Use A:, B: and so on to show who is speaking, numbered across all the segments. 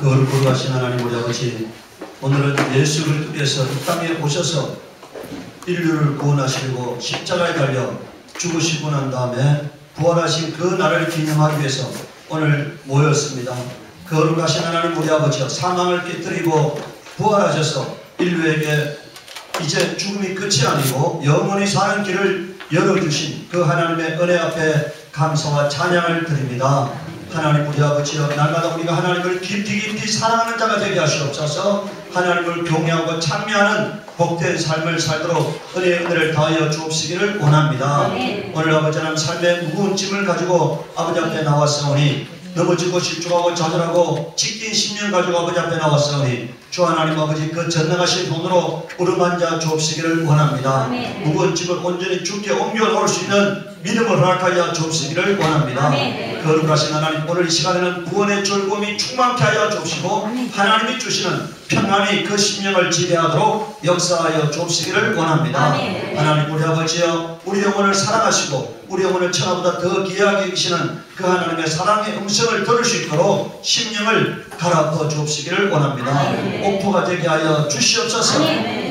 A: 거룩하신 하나님 우리 아버지, 오늘은 예수 그리스도께서 이 땅에 오셔서 인류를 구원하시고 십자가에 달려 죽으시고 난 다음에 부활하신 그 날을 기념하기 위해서 오늘 모였습니다. 거룩하신 하나님 우리 아버지여, 사망을 깨뜨리고 부활하셔서 인류에게 이제 죽음이 끝이 아니고 영원히 사는 길을 열어주신 그 하나님의 은혜 앞에 감사와 찬양을 드립니다. 하나님 우리 아버지여, 날마다 우리가 하나님을 깊이 사랑하는 자가 되게 하시옵소서. 하나님을 경외하고 찬미하는 복된 삶을 살도록 은혜의 은혜를 다하여 주옵시기를 원합니다. 오늘 아버지 하나님, 삶의 무거운 짐을 가지고 아버지 앞에 나왔사오니, 넘어지고 실족하고 좌절하고 찢긴 심령 가지고 아버지 앞에 나왔사오니, 주 하나님 아버지 그 전능하신 손으로 어루만져 주옵시기를 원합니다. 무거운 짐을 온전히 주께 옮겨 놓을 수 있는 믿음을 허락하여 주옵시기를 원합니다. 거룩하신 하나님, 오늘 이 시간에는 구원의 즐거움이 충만케 하여 주옵시고 하나님이 주시는 평안이 그 심령을 지배하도록 역사하여 주옵시기를 원합니다. 하나님 우리 아버지여, 우리 영혼을 사랑하시고 우리 영혼을 천하보다 더 귀하게 여기시는 그 하나님의 사랑의 음성을 들을 수 있도록 심령을 갈아엎어 주옵시기를 원합니다. 옥토가 되게 하여 주시옵소서.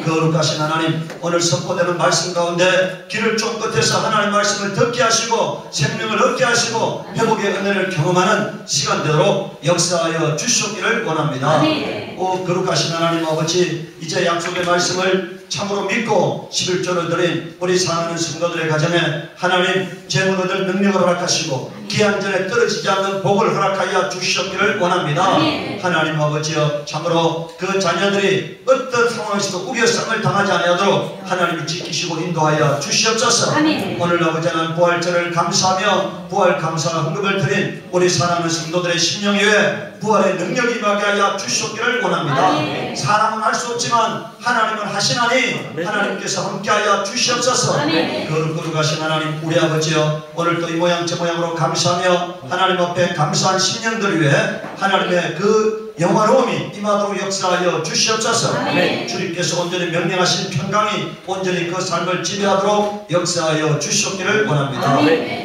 A: 거룩하신 하나님, 오늘 선포되는 말씀 가운데 길을 쫑긋해서 하나님의 말씀을 듣게 하시고 생명을 얻게 하시고 회복의 은혜를 경험하는 시간 되도록 역사하여 주시옵기를 원합니다. 오 거룩하신 하나님 아버지, 이제 약속의 말씀을 참으로 믿고 11조를 드린 우리 사랑하는 성도들의 가정에 하나님 재물 얻을 능력을 허락하시고 기한 전에 떨어지지 않는 복을 허락하여 주시옵기를 원합니다. 하나님 아버지여, 참으로 그 자녀들이 어떤 상황에서도 우겨쌈을 당하지 아니하도록 하나님이 지키시고 인도하여 주시옵소서. 오늘 아버지 하나님, 부활절을 감사하며 부활 감사 헌금을 드린 우리 사랑하는 성도들의 심령 위에 부활의 능력이 임하게 하여 주시옵기를 원합니다. 사람은 할 수 없지만 하나님은 하시나니 하나님께서 함께하여 주시옵소서. 거룩하신 하나님 우리 아버지여, 오늘 또 이 모양 저 모양으로 감사하며 하나님 앞에 감사한 심령들 위해 하나님의 그 영화로움이 임하도록 역사하여 주시옵소서. 주님께서 온전히 명령하신 평강이 온전히 그 삶을 지배하도록 역사하여 주시옵기를 원합니다.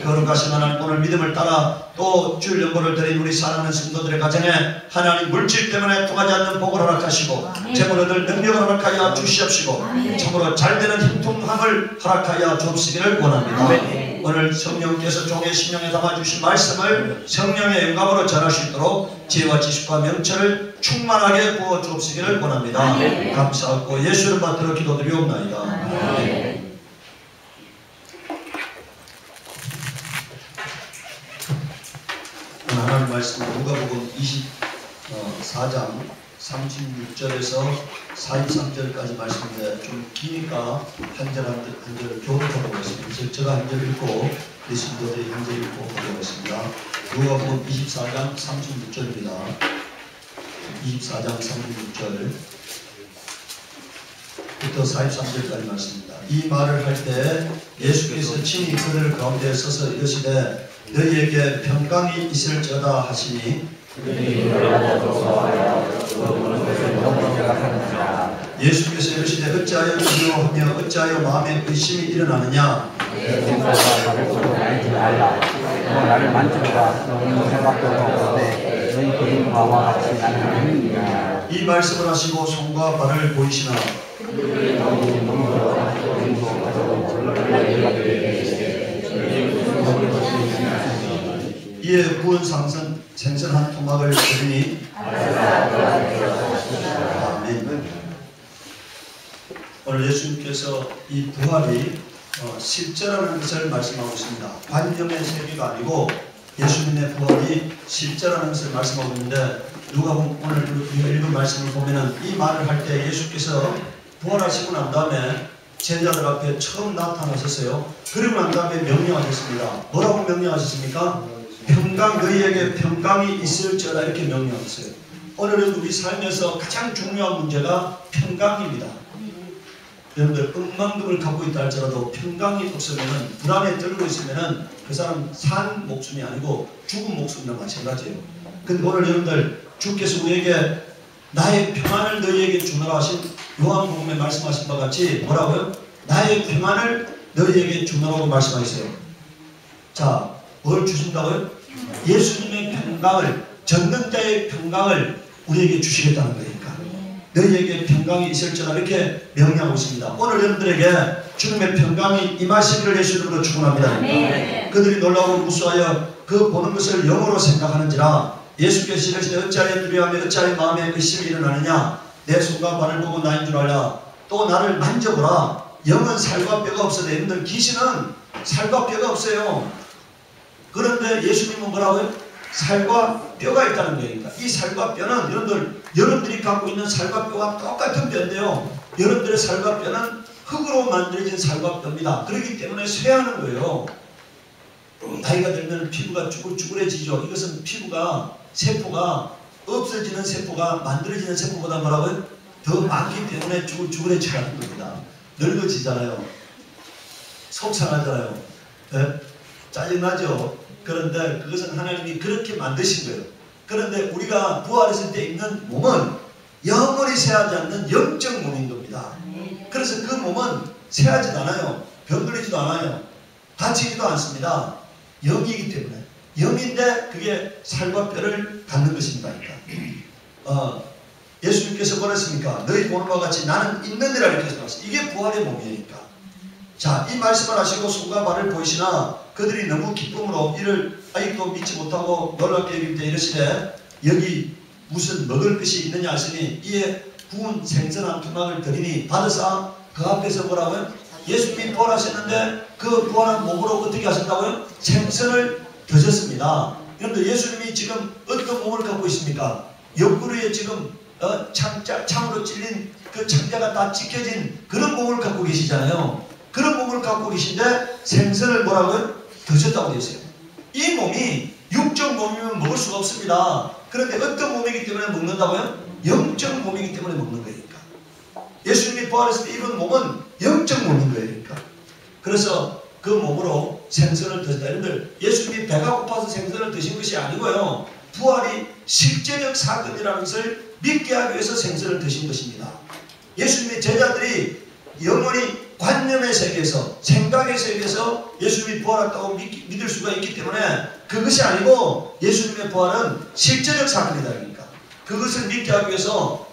A: 거룩하신 하나님, 오늘 믿음을 따라 또 주일 연보를 드린 우리 사랑하는 성도들의 가정에 하나님 물질 때문에 통하지 않는 복을 허락하시고 재물 얻을 능력을 허락하여 주시옵시고 참으로 잘되는 힘통함을 허락하여 주옵시기를 원합니다. 오늘 성령께서 종의 심령에 담아주신 말씀을 성령의 영감으로 전할 수 있도록 지혜와 지식과 명철을 충만하게 부어 주옵시기를 원합니다. 감사하고 예수를 받들어 기도드리옵나이다. 하나님 말씀 누가복음 24장 36절에서 43절까지 말씀인데 좀 기니까 한 절 한 절을 교독해 보겠습니다. 제가 한 절 읽고 우리 성도들이 한 절 읽고 보겠습니다. 누가복음 24장 36절입니다. 24장 36절 부터 43절까지 말씀입니다. 이 말을 할 때 예수께서 친히 그들 가운데 서서 이르시되 너희에게 평강이 있을지어다 하시니, 예수께서 이르시되 어찌하여 두려워하며 어찌하여 마음에 의심이 일어나느냐.
B: 나를 만지고가 너무 생각도 없는데 너희 그린 바와 같이 나는
A: 이 말씀을 하시고 손과 발을 보이시나 이에 구원 생선 한 토막을 드리니. 아멘. 오늘 예수님께서 이 부활이 실제라는 것을 말씀하고 있습니다. 관념의 세계가 아니고 예수님의 부활이 실제라는 것을 말씀하고 있는데, 누가 오늘 우리가 읽은 말씀을 보면은 이 말을 할 때 예수께서 부활하시고 난 다음에 제자들 앞에 처음 나타나셨어요. 그리고 난 다음에 명령하셨습니다. 뭐라고 명령하셨습니까? 평강, 너희에게 평강이 있을지어다, 이렇게 명령하셨어요. 오늘은 우리 삶에서 가장 중요한 문제가 평강입니다. 여러분들 억만금을 갖고 있다 할지라도 평강이 없으면, 불안에 떨고 있으면 그 사람 산 목숨이 아니고 죽은 목숨이랑 마찬가지예요. 근데 오늘 여러분들 주께서 우리에게 나의 평안을 너희에게 주노라 하신 요한복음에 말씀하신 바 같이 뭐라고요? 나의 평안을 너희에게 주노라고 말씀하셨어요. 자, 뭘 주신다고요? 예수님의 평강을, 전능자의 평강을 우리에게 주시겠다는 거니까. 너희에게 평강이 있을지라 이렇게 명령하고 있습니다. 오늘 여러분들에게 주님의 평강이 임하시기를 예수 이름으로 축원합니다. 그들이 놀라고 무수하여 그 보는 것을 영으로 생각하는지라 예수께서 이르시되 어찌하여 두려워하며 어찌하여 마음에 의심이 일어나느냐 내 손과 발을 보고 나인 줄 알라. 또 나를 만져보라. 영은 살과 뼈가 없어도 여러분들 귀신은 살과 뼈가 없어요. 그런데 예수님은 뭐라고요? 살과 뼈가 있다는 거니까 이 살과 뼈는 여러분들이 갖고 있는 살과 뼈가 똑같은 뼈인데요. 여러분들의 살과 뼈는 흙으로 만들어진 살과 뼈입니다. 그렇기 때문에 쇠하는 거예요. 나이가 들면 피부가 쭈글쭈글해지죠. 이것은 피부가 세포가 없어지는 세포가 만들어지는 세포보다 뭐라고요? 더 많기 때문에 쭈글쭈글해지는 겁니다. 늙어지잖아요. 속상하잖아요. 네? 짜증나죠. 그런데 그것은 하나님이 그렇게 만드신 거예요. 그런데 우리가 부활했을 때 입는 몸은 영원히 쇠하지 않는 영적 몸인 겁니다. 그래서 그 몸은 쇠하지도 않아요. 병들지도 않아요. 다치지도 않습니다. 영이기 때문에. 영인데 그게 살과 뼈를 갖는 것입니다. 예수님께서 뭐랬습니까? 너희 보는 바와 같이 나는 있느니라 이렇게 말씀하셨어요. 이게 부활의 몸이니까. 자, 이 말씀을 하시고 손과 발을 보이시나 그들이 너무 기쁨으로 이를 아직도 믿지 못하고 놀랍게 여길 때 이르시되 여기 무슨 먹을 것이 있느냐 하시니 이에 구운 생선 한 토막을 드리니 받으사 그 앞에서 뭐라고요? 예수님이 부활하셨는데 그 부활한 몸으로 어떻게 하셨다고요? 생선을 드셨습니다. 여러분들 예수님이 지금 어떤 몸을 갖고 있습니까? 옆구리에 지금 창으로 찔린 그 창자가 다 찢겨진 그런 몸을 갖고 계시잖아요. 그런 몸을 갖고 계신데 생선을 뭐라고요? 드셨다고 되어 있어요. 이 몸이 육적 몸이면 먹을 수가 없습니다. 그런데 어떤 몸이기 때문에 먹는다고요? 영적 몸이기 때문에 먹는 거니까. 예수님이 부활했을 때 입은 몸은 영적 몸인 거니까. 그래서 그 몸으로 생선을 드셨다. 여러분들 예수님이 배가 고파서 생선을 드신 것이 아니고요. 부활이 실제적 사건이라는 것을 믿게 하기 위해서 생선을 드신 것입니다. 예수님의 제자들이 영원히 관념의 세계에서 생각의 세계에서 예수님이 부활했다고 믿을 수가 있기 때문에 그것이 아니고 예수님의 부활은 실제적 사건이다. 그러니까 그것을 믿게 하기 위해서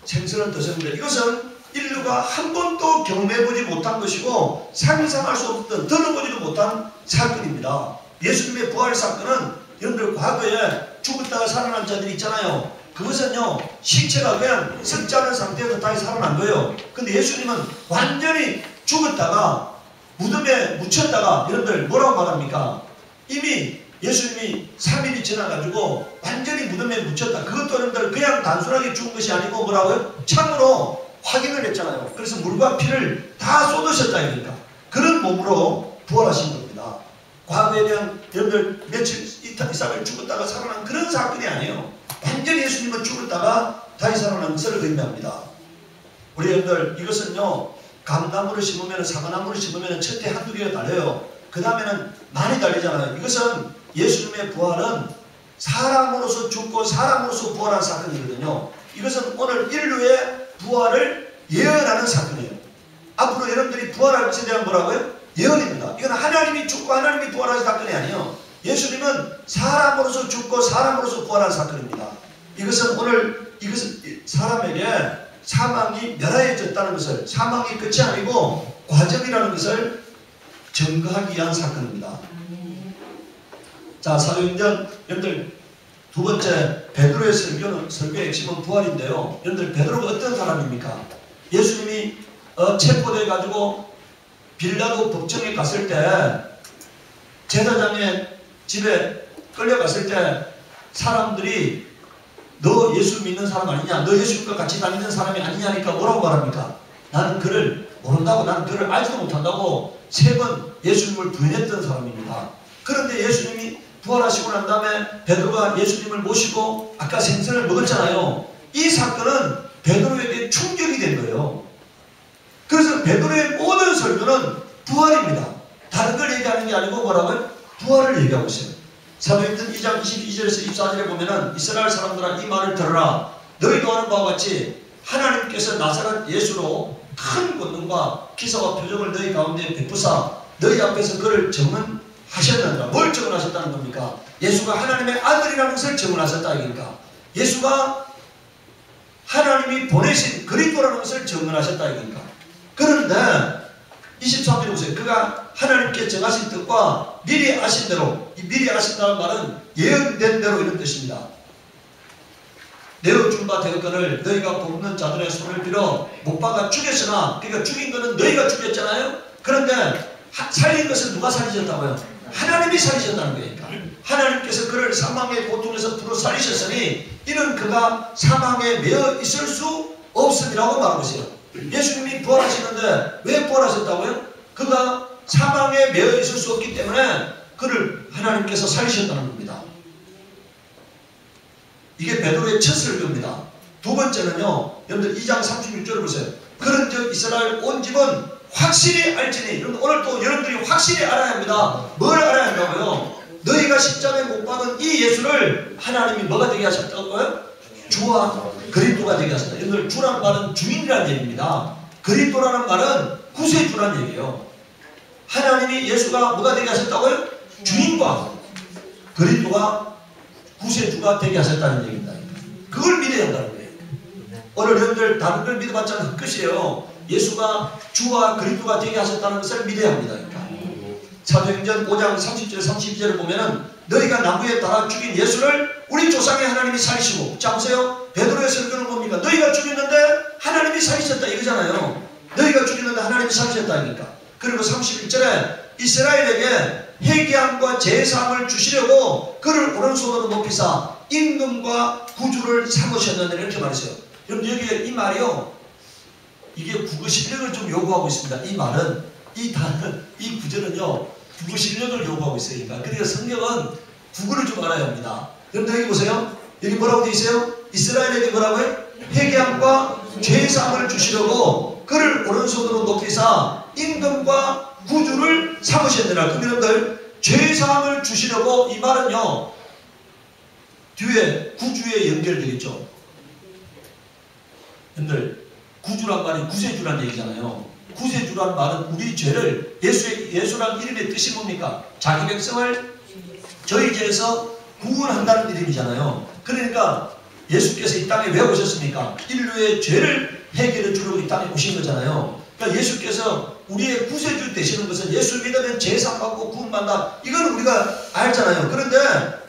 A: 생선을 드셨는데 이것은 인류가 한 번도 경험해보지 못한 것이고 상상할 수 없던 들어보지도 못한 사건입니다. 예수님의 부활 사건은 여러분들 과거에 죽었다가 살아난 자들이 있잖아요. 그것은요 신체가 그냥 썩지 않은 상태에서 다시 살아난 거예요. 근데 예수님은 완전히 죽었다가 무덤에 묻혔다가 여러분들 뭐라고 말합니까? 이미 예수님이 3일이 지나가지고 완전히 무덤에 묻혔다. 그것도 여러분들 그냥 단순하게 죽은 것이 아니고 뭐라고요? 참으로 확인을 했잖아요. 그래서 물과 피를 다 쏟으셨다. 그러니까 그런 몸으로 부활하신 겁니다. 과거에 대한 여러분들 며칠 이상을 죽었다가 살아난 그런 사건이 아니에요. 완전히 예수님은 죽었다가 다시 살아난 것을 의미합니다. 우리 여러분들 이것은요 감나무를 심으면 사과나무를 심으면 첫해 한두 개가 달려요. 그 다음에는 많이 달리잖아요. 이것은 예수님의 부활은 사람으로서 죽고 사람으로서 부활한 사건이거든요. 이것은 오늘 인류의 부활을 예언하는 사건이에요. 앞으로 여러분들이 부활할 것에 대한 뭐라고요? 예언입니다. 이건 하나님이 죽고 하나님이 부활하신 사건이 아니에요. 예수님은 사람으로서 죽고 사람으로서 부활한 사건입니다. 이것은 사람에게 사망이 멸하여졌다는 것을, 사망이 끝이 아니고 과정이라는 것을 증거하기 위한 사건입니다. 자, 사도행전 여러분들 두 번째 베드로의 설교의 핵심은 부활인데요. 여러분들 베드로가 어떤 사람입니까? 예수님이 체포돼 가지고 빌라도 법정에 갔을 때 제사장의 집에 끌려갔을 때 사람들이 너 예수 믿는 사람 아니냐? 너 예수님과 같이 다니는 사람이 아니냐니까 뭐라고 말합니까? 나는 그를 모른다고, 나는 그를 알지도 못한다고 3번 예수님을 부인했던 사람입니다. 그런데 예수님이 부활하시고 난 다음에 베드로가 예수님을 모시고 아까 생선을 먹었잖아요. 이 사건은 베드로에게 충격이 된 거예요. 그래서 베드로의 모든 설교는 부활입니다. 다른 걸 얘기하는 게 아니고 뭐라고요? 부활을 얘기하고 있어요. 사도행전 2장 22절에서 24절에 보면은 이스라엘 사람들아 이 말을 들으라. 너희도 아는 바와 같이 하나님께서 나사렛 예수로 큰 권능과 기사와 표적을 너희 가운데 베푸사 너희 앞에서 그를 증언하셨느니라. 뭘 증언하셨다는 겁니까? 예수가 하나님의 아들이라는 것을 증언하셨다. 그러니까 예수가 하나님이 보내신 그리스도라는 것을 증언하셨다 이겁니다. 그런데 23절에 보세요. 그가 하나님께 정하신 뜻과 미리 아신 대로, 이 미리 아신다는 말은 예언된 대로 이런 뜻입니다. 내어 준 바 되었거늘 너희가 돕는 자들의 손을 빌어 못 박아 죽였으나, 그러니까 죽인 거는 너희가 죽였잖아요. 그런데 살린 것은 누가 살리셨다고요? 하나님이 살리셨다는 거니까. 하나님께서 그를 사망의 고통에서 풀어 살리셨으니 이는 그가 사망에 매어 있을 수 없음이라고 말하고 있어요. 예수님이 부활하시는데 왜 부활하셨다고요? 그가 사망에 매어 있을 수 없기 때문에 그를 하나님께서 살리셨다는 겁니다. 이게 베드로의 첫 설교입니다. 두 번째는요, 여러분들 2장 36절을 보세요. 그런즉 이스라엘 온 집은 확실히 알지니, 여러분 오늘 또 여러분들이 확실히 알아야 합니다. 뭘 알아야 한다고요? 너희가 십자가에 못 박은 이 예수를 하나님이 뭐가 되게 하셨다고요? 주와 그리스도가 되게 하셨다. 여러분들 주라는 말은 주인이라는 얘기입니다. 그리스도라는 말은 구세주라는 얘기예요. 하나님이 예수가 뭐가 되게 하셨다고요? 주인과 그리스도가 구세주가 되게 하셨다는 얘기입니다. 그걸 믿어야 한다는 거예요. 오늘 여러분들 다른 걸 믿어봤자는 헛것이에요. 예수가 주와 그리스도가 되게 하셨다는 것을 믿어야 합니다. 사도행전 5장 30절 32절을 보면은 너희가 나무에 달아 죽인 예수를 우리 조상의 하나님이 살리시고, 자 보세요. 베드로의 설교는 뭡니까? 너희가 죽였는데 하나님이 살리셨다 이거잖아요. 너희가 죽였는데 하나님이 살리셨다니까. 그리고 31절에 이스라엘에게 회개함과 제사함을 주시려고 그를 오른손으로 높이사 임금과 구주를 삼으셨는데 이렇게 말했어요. 여러분 여기 이 말이요, 이게 국어 실력을 좀 요구하고 있습니다. 이 말은, 이 단은, 이 구절은요 국어 실력을 요구하고 있으니까. 그러니까 성경은 국어를 좀 알아야 합니다. 여러분 여기 보세요. 여기 뭐라고 되어 있어요? 이스라엘에게 뭐라고요? 회개함과 죄사함을 주시려고 그를 오른손으로 높이사 임금과 구주를 삼으셨느라. 그럼 여러분들 죄사함을 주시려고, 이 말은요 뒤에 구주에 연결되겠죠. 여러분들 구주란 말이 구세주란 얘기잖아요. 구세주란 말은 우리 죄를, 예수란 이름의 뜻이 뭡니까? 자기 백성을 저희 죄에서 구원한다는 이름이잖아요. 그러니까 예수께서 이 땅에 왜 오셨습니까? 인류의 죄를 해결해 주려고 이 땅에 오신 거잖아요. 그러니까 예수께서 우리의 구세주 되시는 것은 예수 믿으면 죄 사함받고 구원받는다, 이건 우리가 알잖아요. 그런데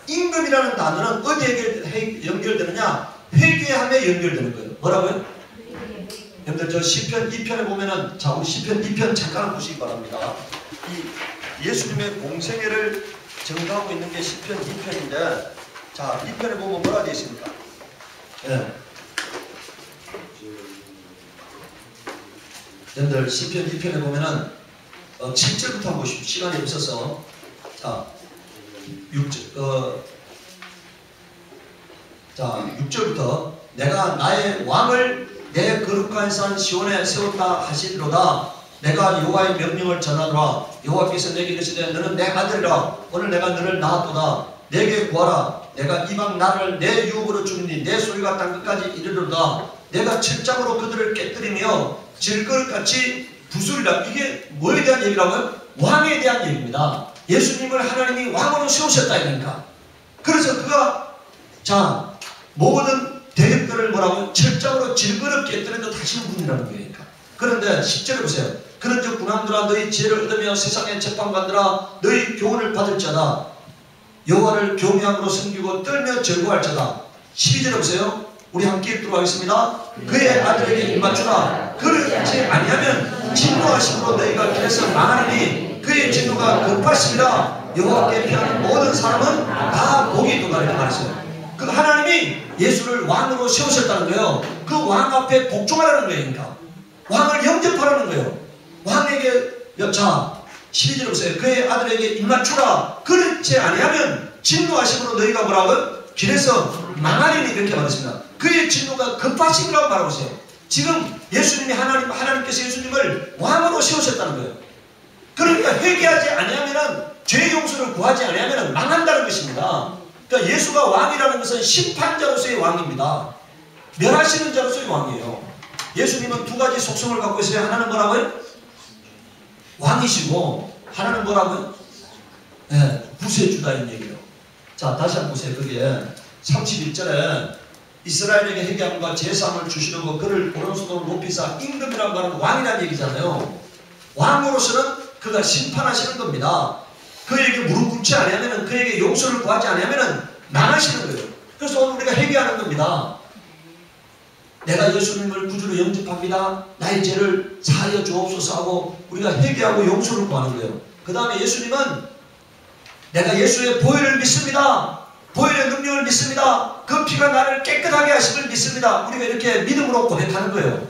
A: 임금이라는 단어는 어디에 연결되느냐? 회개함에 연결되는 거예요. 뭐라고요? 여러분들 저 시편 2편에 보면은, 자 우리 시편 2편 잠깐 보시기 바랍니다. 이 예수님의 공생애를 증거하고 있는 게 시편 2편인데, 자 2편에 보면 뭐라 되어 있습니까? 예. 여러분들 시편 2편에 보면은 7절부터 한번 보십시오. 시간이 없어서. 자 6절부터 내가 나의 왕을 내 거룩한 산 시온에 세웠다 하시리로다. 내가 여호와의 명령을 전하노라. 여호와께서 내게 이르시되 너는 내 아들이라. 오늘 내가 너를 낳았도다. 내게 구하라. 내가 이방 나라를 내 유혹으로 주니 내 소리가 땅끝까지 이르리로다. 내가 철장으로 그들을 깨뜨리며 질것같이 부수리라. 이게 뭐에 대한 얘기라고요? 왕에 대한 얘기입니다. 예수님을 하나님이 왕으로 세우셨다 이니까. 그래서 그가 자 모든 대적들을 뭐라고? 철장으로 질거럽게 깨뜨려 다시는 분이라는 거니까. 그런데 10절에 보세요. 그런즉 군왕들아 너희 지혜를 얻으며 세상의 재판관들아 너희 교훈을 받을 자다. 여호와를 경외함으로 섬기고 떨며 즐거워할 자다. 12절에 보세요. 우리 함께 읽도록 하겠습니다. 그의 아들에게 입맞추라. 그렇지 아니하면 진노하심으로 너희가 길에서 망하리니 그의 진노가 급하심이라. 여호와께 피하는 모든 사람은 다 복이 있도다. 이렇게 말했어요. 그 하나님이 예수를 왕으로 세우셨다는 거예요. 그 왕 앞에 복종하라는 거예요. 그러니까 왕을 영접하라는 거예요. 왕에게 자 12절에 보세요. 그의 아들에게 입맞추라. 그렇지 아니하면 진노하심으로 너희가 뭐라고요? 길에서 망하리니 이렇게 말했습니다. 그의 진노가 급하심이라고 말하고 있어요. 지금 예수님이 하나님께서 예수님을 왕으로 세우셨다는 거예요. 그러니까 회개하지 아니하면은 죄 용서를 구하지 아니하면은 망한다는 것입니다. 그러니까 예수가 왕이라는 것은 심판자로서의 왕입니다. 멸하시는 자로서의 왕이에요. 예수님은 두 가지 속성을 갖고 있어요. 하나는 뭐라고요? 왕이시고 하나는 뭐라고요? 구세주다 이 얘기예요. 자 다시 한번 보세요. 거기에 31절에 이스라엘에게 회개함과 제사함을 주시려고 그를 오른손으로 높이사 임금이라고 하는 왕이라는 얘기잖아요. 왕으로서는 그가 심판하시는 겁니다. 그에게 무릎 꿇지 않으면, 그에게 용서를 구하지 않으면 망하시는 거예요. 그래서 오늘 우리가 회개하는 겁니다. 내가 예수님을 구주로 영접합니다. 나의 죄를 사하여 주옵소서 하고 우리가 회개하고 용서를 구하는 거예요. 그 다음에 예수님은 내가 예수의 보혈을 믿습니다. 보혈의 능력을 믿습니다. 그 피가 나를 깨끗하게 하심을 믿습니다. 우리가 이렇게 믿음으로 고백하는 거예요.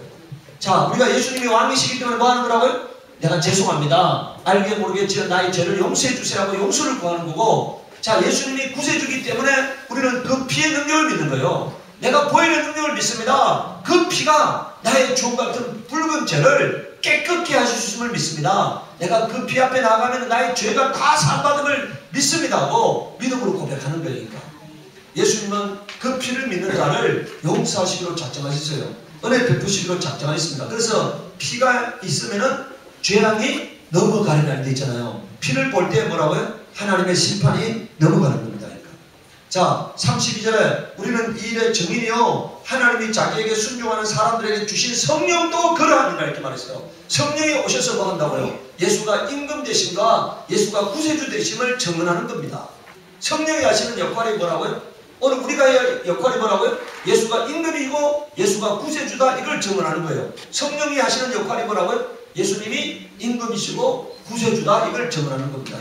A: 자, 우리가 예수님이 왕이시기 때문에 뭐 하는 거라고요? 내가 죄송합니다. 알게 모르게 지은 나의 죄를 용서해 주세요 하고 용서를 구하는 거고, 자, 예수님이 구세주기 때문에 우리는 그 피의 능력을 믿는 거예요. 내가 보혈의 능력을 믿습니다. 그 피가 나의 주홍 같은 붉은 죄를 깨끗게 하실 을 믿습니다. 내가 그 피 앞에 나가면 나의 죄가 다 사함받음을 믿습니다 하고 믿음으로 고백하는 거니까. 예수님은 그 피를 믿는 자를 용서하시기로 작정하셨어요. 은혜 베푸시기로 작정하셨습니다. 그래서 피가 있으면은 죄악이 넘어가리라는 데 있잖아요. 피를 볼 때 뭐라고요? 하나님의 심판이 넘어가는 겁니다. 자, 32절에 우리는 이 일의 증인이요 하나님이 자기에게 순종하는 사람들에게 주신 성령도 그러하니라 이렇게 말했어요. 성령이 오셔서 뭐 한다고요? 예수가 임금 되심과 예수가 구세주 되심을 증언하는 겁니다. 성령이 하시는 역할이 뭐라고요? 오늘 우리가 해야 역할이 뭐라고요? 예수가 임금이고 예수가 구세주다, 이걸 증언하는 거예요. 성령이 하시는 역할이 뭐라고요? 예수님이 임금이시고 구세주다, 이걸 증언하는 겁니다.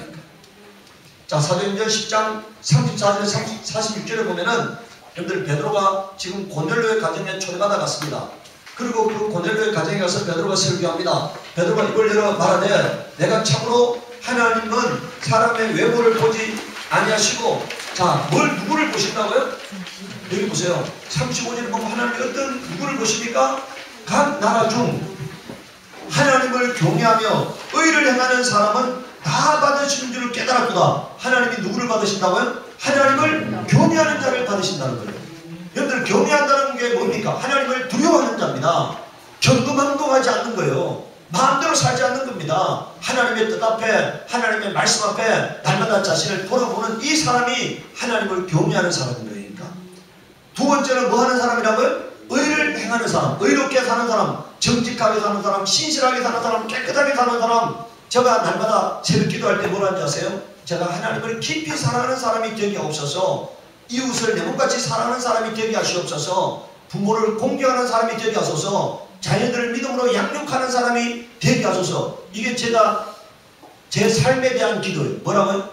A: 자, 사도행전 10장 34절 46절에 보면은 여러분들 베드로가 지금 고넬료의 가정에 초대받아 갔습니다. 그리고 그 고넬료의 가정에 가서 베드로가 설교합니다. 베드로가 입을 열어 말하되 내가 참으로 하나님은 사람의 외모를 보지 아니하시고, 자, 누구를 보신다고요? 여기 보세요. 35절에 보면 하나님이 어떤 누구를 보십니까? 각 나라 중 하나님을 경외하며 의를 행하는 사람은 다 받으시는 줄을 깨달았구나. 하나님이 누구를 받으신다고요? 하나님을 경외하는 자를 받으신다는 거예요. 여러분들 경외한다는 게 뭡니까? 하나님을 두려워하는 자입니다. 경금항동하지 않는 거예요. 마음대로 살지 않는 겁니다. 하나님의 뜻 앞에, 하나님의 말씀 앞에 날마다 자신을 돌아보는 이 사람이 하나님을 경외하는 사람인 거니까. 두 번째는 뭐 하는 사람이라고요? 의를 행하는 사람, 의롭게 사는 사람, 정직하게 사는 사람, 신실하게 사는 사람, 깨끗하게 사는 사람. 제가 날마다 새벽 기도할 때 뭐라는지 아세요? 제가 하나님을 깊이 사랑하는 사람이 되게 하옵소서, 이웃을 내 몸같이 사랑하는 사람이 되게 하시옵소서, 부모를 공경하는 사람이 되게 하소서, 자녀들을 믿음으로 양육하는 사람이 되게 하소서. 이게 제가 제 삶에 대한 기도예요. 뭐라고요?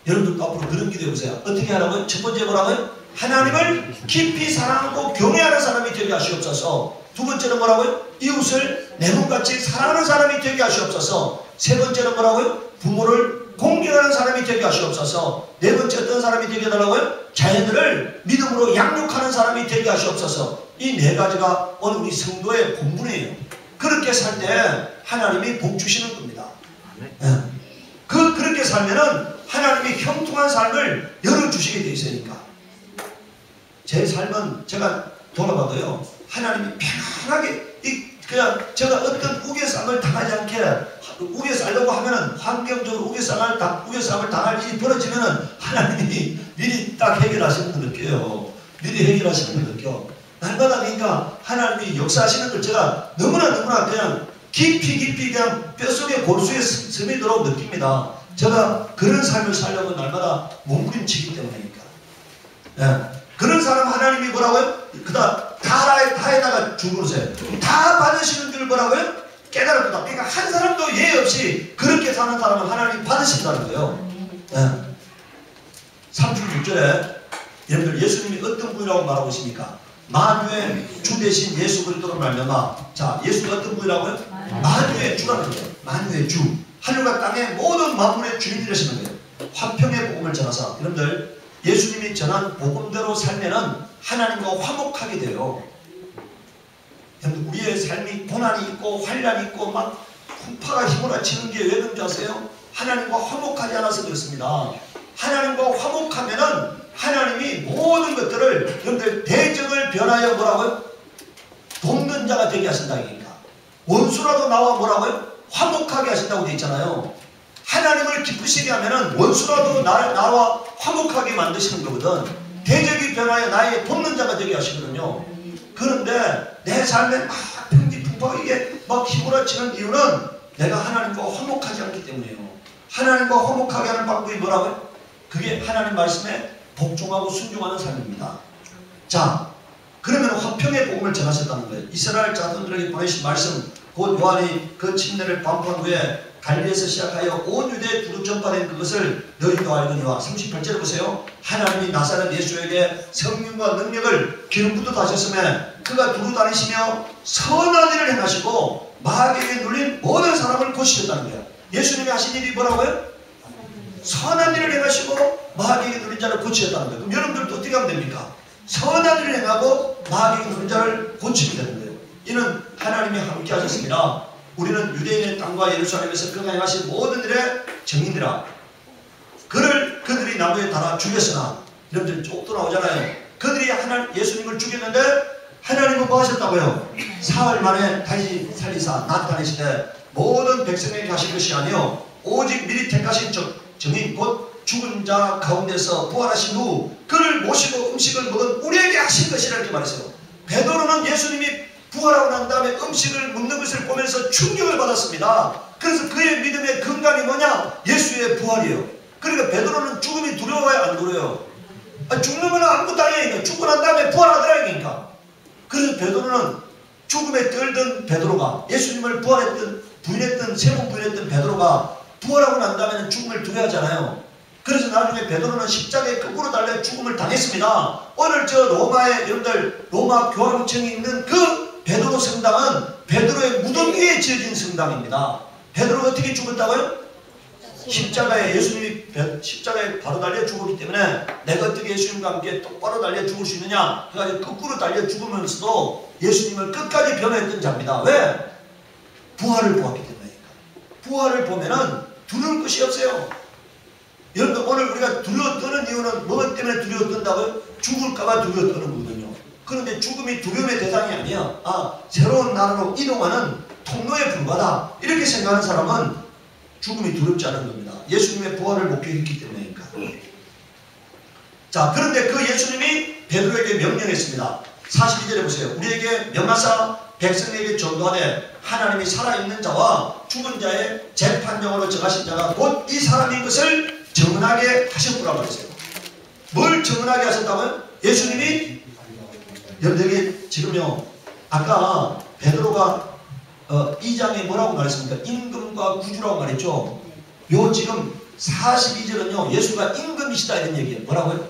A: 여러분들도 앞으로 그런 기도해보세요. 어떻게 하라고요? 첫 번째 뭐라고요? 하나님을 깊이 사랑하고 경외하는 사람이 되게 하시옵소서. 두 번째는 뭐라고요? 이웃을 내 몸같이 사랑하는 사람이 되게 하시옵소서. 세 번째는 뭐라고요? 부모를 공경하는 사람이 되게 하시옵소서. 네 번째 어떤 사람이 되게 해달라고요? 자녀들을 믿음으로 양육하는 사람이 되게 하시옵소서. 이 네 가지가 오늘 우리 성도의 본분이에요. 그렇게 살 때 하나님이 복 주시는 겁니다. 네. 그렇게 살면은 하나님이 형통한 삶을 열어주시게 돼 있으니까. 제 삶은 제가 돌아봐도요, 하나님이 편하게 그냥 제가 어떤 우겨쌈을 당하지 않게, 우겨 살려고 하면은 환경적으로 우겨쌈을 당할 일이 벌어지면은 하나님이 미리 딱 해결하시는 걸 느껴요. 미리 해결하시는 걸 느껴. 날마다 그러니까 하나님이 역사하시는 걸 제가 너무나 그냥 깊이 그냥 뼛속에 골수에 스며들어 느낍니다. 제가 그런 삶을 살려고 날마다 몸부림치기 때문이니까. 예. 그런 사람 하나님이 뭐라고요? 다에다가 죽으세요. 다 받으시는 줄 뭐라고요? 깨달았다. 그러니까 한 사람도 예외 없이 그렇게 사는 사람은 하나님이 받으신다는 거예요. 네. 36절에 여러분들 예수님이 어떤 분이라고 말하고 있습니까? 만유의 주 대신 예수 그리스도로 말미암아. 자, 예수가 어떤 분이라고요? 만유의 주라는 거예요. 만유의 주. 하늘과 땅의 모든 만물의 주인이 되시는 거예요. 화평의 복음을 전하사. 여러분들 예수님이 전한 복음대로 살면은 하나님과 화목하게 돼요. 우리의 삶이 고난이 있고 환란이 있고 막 풍파가 휘몰아치는 게 왜 그런지 아세요? 하나님과 화목하지 않아서 그렇습니다. 하나님과 화목하면은 하나님이 모든 것들을 여러분들 대적을 변하여 뭐라고요? 돕는 자가 되게 하신다니까. 원수라도 나와 뭐라고요? 화목하게 하신다고 되어 있잖아요. 하나님을 기쁘시게 하면은 원수라도 나와 화목하게 만드시는 거거든. 대적이 변하여 나에게 돕는 자가 되게 하시거든요. 그런데 내 삶에 막 평지풍파하게 막 휘몰아치는 이유는 내가 하나님과 화목하지 않기 때문이에요. 하나님과 화목하게 하는 방법이 뭐라고요? 그게 하나님 말씀에 복종하고 순종하는 삶입니다. 자, 그러면 화평의 복음을 전하셨다는 거예요. 이스라엘 자손들에게 보내신 말씀, 곧 요한이 그 침례를 반포한 후에 갈리에서 시작하여 온 유대에 두루 전파된 그것을 너희도 알거니와. 38절 보세요. 하나님이 나사렛 예수에게 성령과 능력을 기름 부어 하셨으며 그가 두루 다니시며 선한 일을 행하시고 마귀에게 눌린 모든 사람을 고치셨다는 거예요. 예수님이 하신 일이 뭐라고요? 선한 일을 행하시고 마귀에게 눌린 자를 고치셨다는 거예요. 그럼 여러분들도 어떻게 하면 됩니까? 선한 일을 행하고 마귀에게 눌린 자를 고치면 되는 거예요. 이는 하나님이 함께 하셨습니다. 우리는 유대인의 땅과 예루살렘에서 그가 행하신 모든 일의 증인이라. 그들이 나무에 달아 죽였으나, 이런들 쪽도 나오잖아요. 그들이 예수님을 죽였는데 하나님은 뭐 하셨다고요? 사흘 만에 다시 살리사 나타내시되 모든 백성에게 하신 것이 아니요 오직 미리 택하신 증인 곧 죽은 자 가운데서 부활하신 후 그를 모시고 음식을 먹은 우리에게 하신 것이라 이렇게 말했어요. 베드로는 예수님이 부활하고 난 다음에 음식을 먹는 것을 보면서 충격을 받았습니다. 그래서 그의 믿음의 근간이 뭐냐? 예수의 부활이에요. 그러니까 베드로는 죽음이 두려워요, 안 두려워요? 죽는 건 아무것도 아니에요. 죽고 난 다음에 부활하더라 이니까. 그래서 베드로는 죽음에 떨던 베드로가, 예수님을 부인했던 세 번 부인했던 베드로가 부활하고 난 다음에는 죽음을 두려워하잖아요. 그래서 나중에 베드로는 십자가에 거꾸로 달려 죽음을 당했습니다. 오늘 저 로마에 여러분들 로마 교황청이 있는 그 베드로 성당은 베드로의 무덤 위에 지어진 성당입니다. 베드로가 어떻게 죽었다고요? 십자가에 예수님이 십자가에 바로 달려 죽었기 때문에 내가 어떻게 예수님과 함께 똑바로 달려 죽을 수 있느냐? 그래가지고 거꾸로 달려 죽으면서도 예수님을 끝까지 변호했던 자입니다. 왜? 부활을 보았기 때문이니까. 부활을 보면은 두려울 것이 없어요. 여러분 오늘 우리가 두려워 떠는 이유는 뭐 때문에 두려워 떤다고요? 죽을까봐 두려워 떠는 거거든요. 그런데 죽음이 두려움의 대상이 아니야. 새로운 나라로 이동하는 통로에 불과하다. 이렇게 생각하는 사람은 죽음이 두렵지 않은 겁니다. 예수님의 부활을 목격했기 때문이니까. 자, 그런데 그 예수님이 베드로에게 명령했습니다. 42절에 보세요. 우리에게 명하사 백성에게 전도하되 하나님이 살아있는 자와 죽은 자의 재판정으로 정하신 자가 곧 이 사람인 것을 정언하게 하셨구나 말했어요. 뭘 정언하게 하셨다고요? 예수님이 여러분에게 지금요, 아까 베드로가 2장에 뭐라고 말했습니까? 임금과 구주라고 말했죠. 요 지금 42절은요 예수가 임금이시다 이런 얘기예요. 뭐라고요?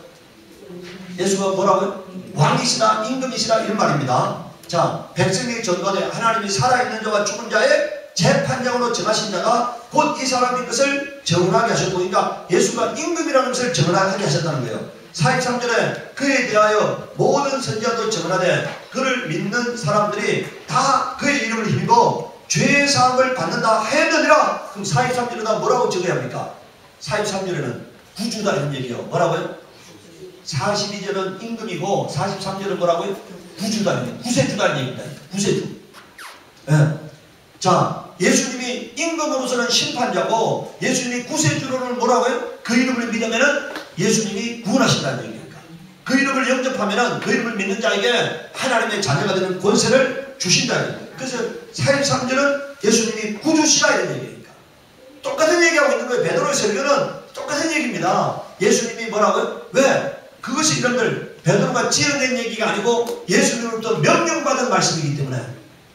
A: 예수가 뭐라고요? 왕이시다 임금이시다 이런 말입니다. 자, 백성에게 전도하되 하나님이 살아있는 자와 죽은 자의 재판장으로 정하신 자가 곧 이 사람인 것을 정언하게 하셨고, 그러니까 예수가 임금이라는 것을 정언하게 하셨다는 거예요. 43절에 그에 대하여 모든 선지자도 정언하되 그를 믿는 사람들이 다 그의 이름을 힘입어 죄의 사함을 받는다 하였느니라. 그럼 43절에다 뭐라고 적어야 합니까? 43절에는 구주다 이런 얘기요. 뭐라고요? 42절은 임금이고 43절은 뭐라고요? 구주다, 구세주다 얘기입니다. 구세주. 네. 자, 예수님이 임금으로서는 심판자고 예수님이 구세주로는 뭐라고요? 그 이름을 믿으면은 예수님이 구원하신다는 얘기니까. 그 이름을 영접하면은 그 이름을 믿는 자에게 하나님의 자녀가 되는 권세를 주신다는 얘기예요. 그래서 43절은 예수님이 구주시다 이런 얘기니까. 똑같은 얘기하고 있는 거예요. 베드로의 설교는 똑같은 얘기입니다. 예수님이 뭐라고요? 왜? 그것이 이런들 베드로가 지어낸 얘기가 아니고 예수님으로부터 명령받은 말씀이기 때문에.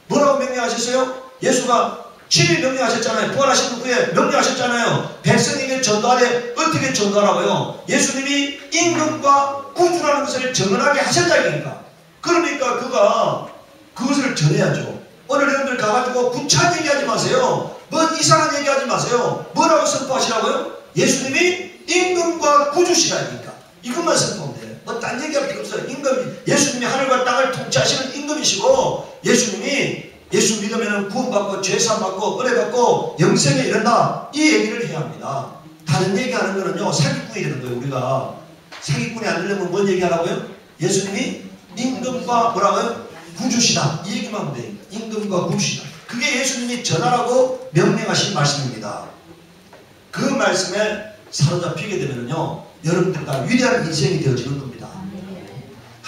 A: 뭐라고 명령하셨어요? 예수가 7일 명령하셨잖아요. 부활하신 후에 명령하셨잖아요. 백성에게 전도하되 어떻게 전도하라고요? 예수님이 임금과 구주라는 것을 정언하게 하셨다니까. 그러니까 그가 그것을 전해야죠. 오늘 여러분들 가가지고 구차한 얘기하지 마세요. 뭐 이상한 얘기하지 마세요. 뭐라고 선포하시라고요? 예수님이 임금과 구주시라니까. 이것만 선포하면 돼요. 뭐 딴 얘기할 필요 없어요. 임금, 예수님이 하늘과 땅을 통치하시는 임금이시고 예수님이 예수 믿으면 구원받고 죄사함받고 은혜받고 영생에 이른다. 이 얘기를 해야 합니다. 다른 얘기하는 거는요 사기꾼이 되는 거예요. 우리가 사기꾼이 안 되려면 뭔 얘기하라고요? 예수님이 임금과 뭐라고요? 구주시다. 이 얘기만 하면 돼요. 임금과 구주시다. 그게 예수님이 전하라고 명령하신 말씀입니다. 그 말씀에 사로잡히게 되면요 여러분들과 위대한 인생이 되어지는 겁니다.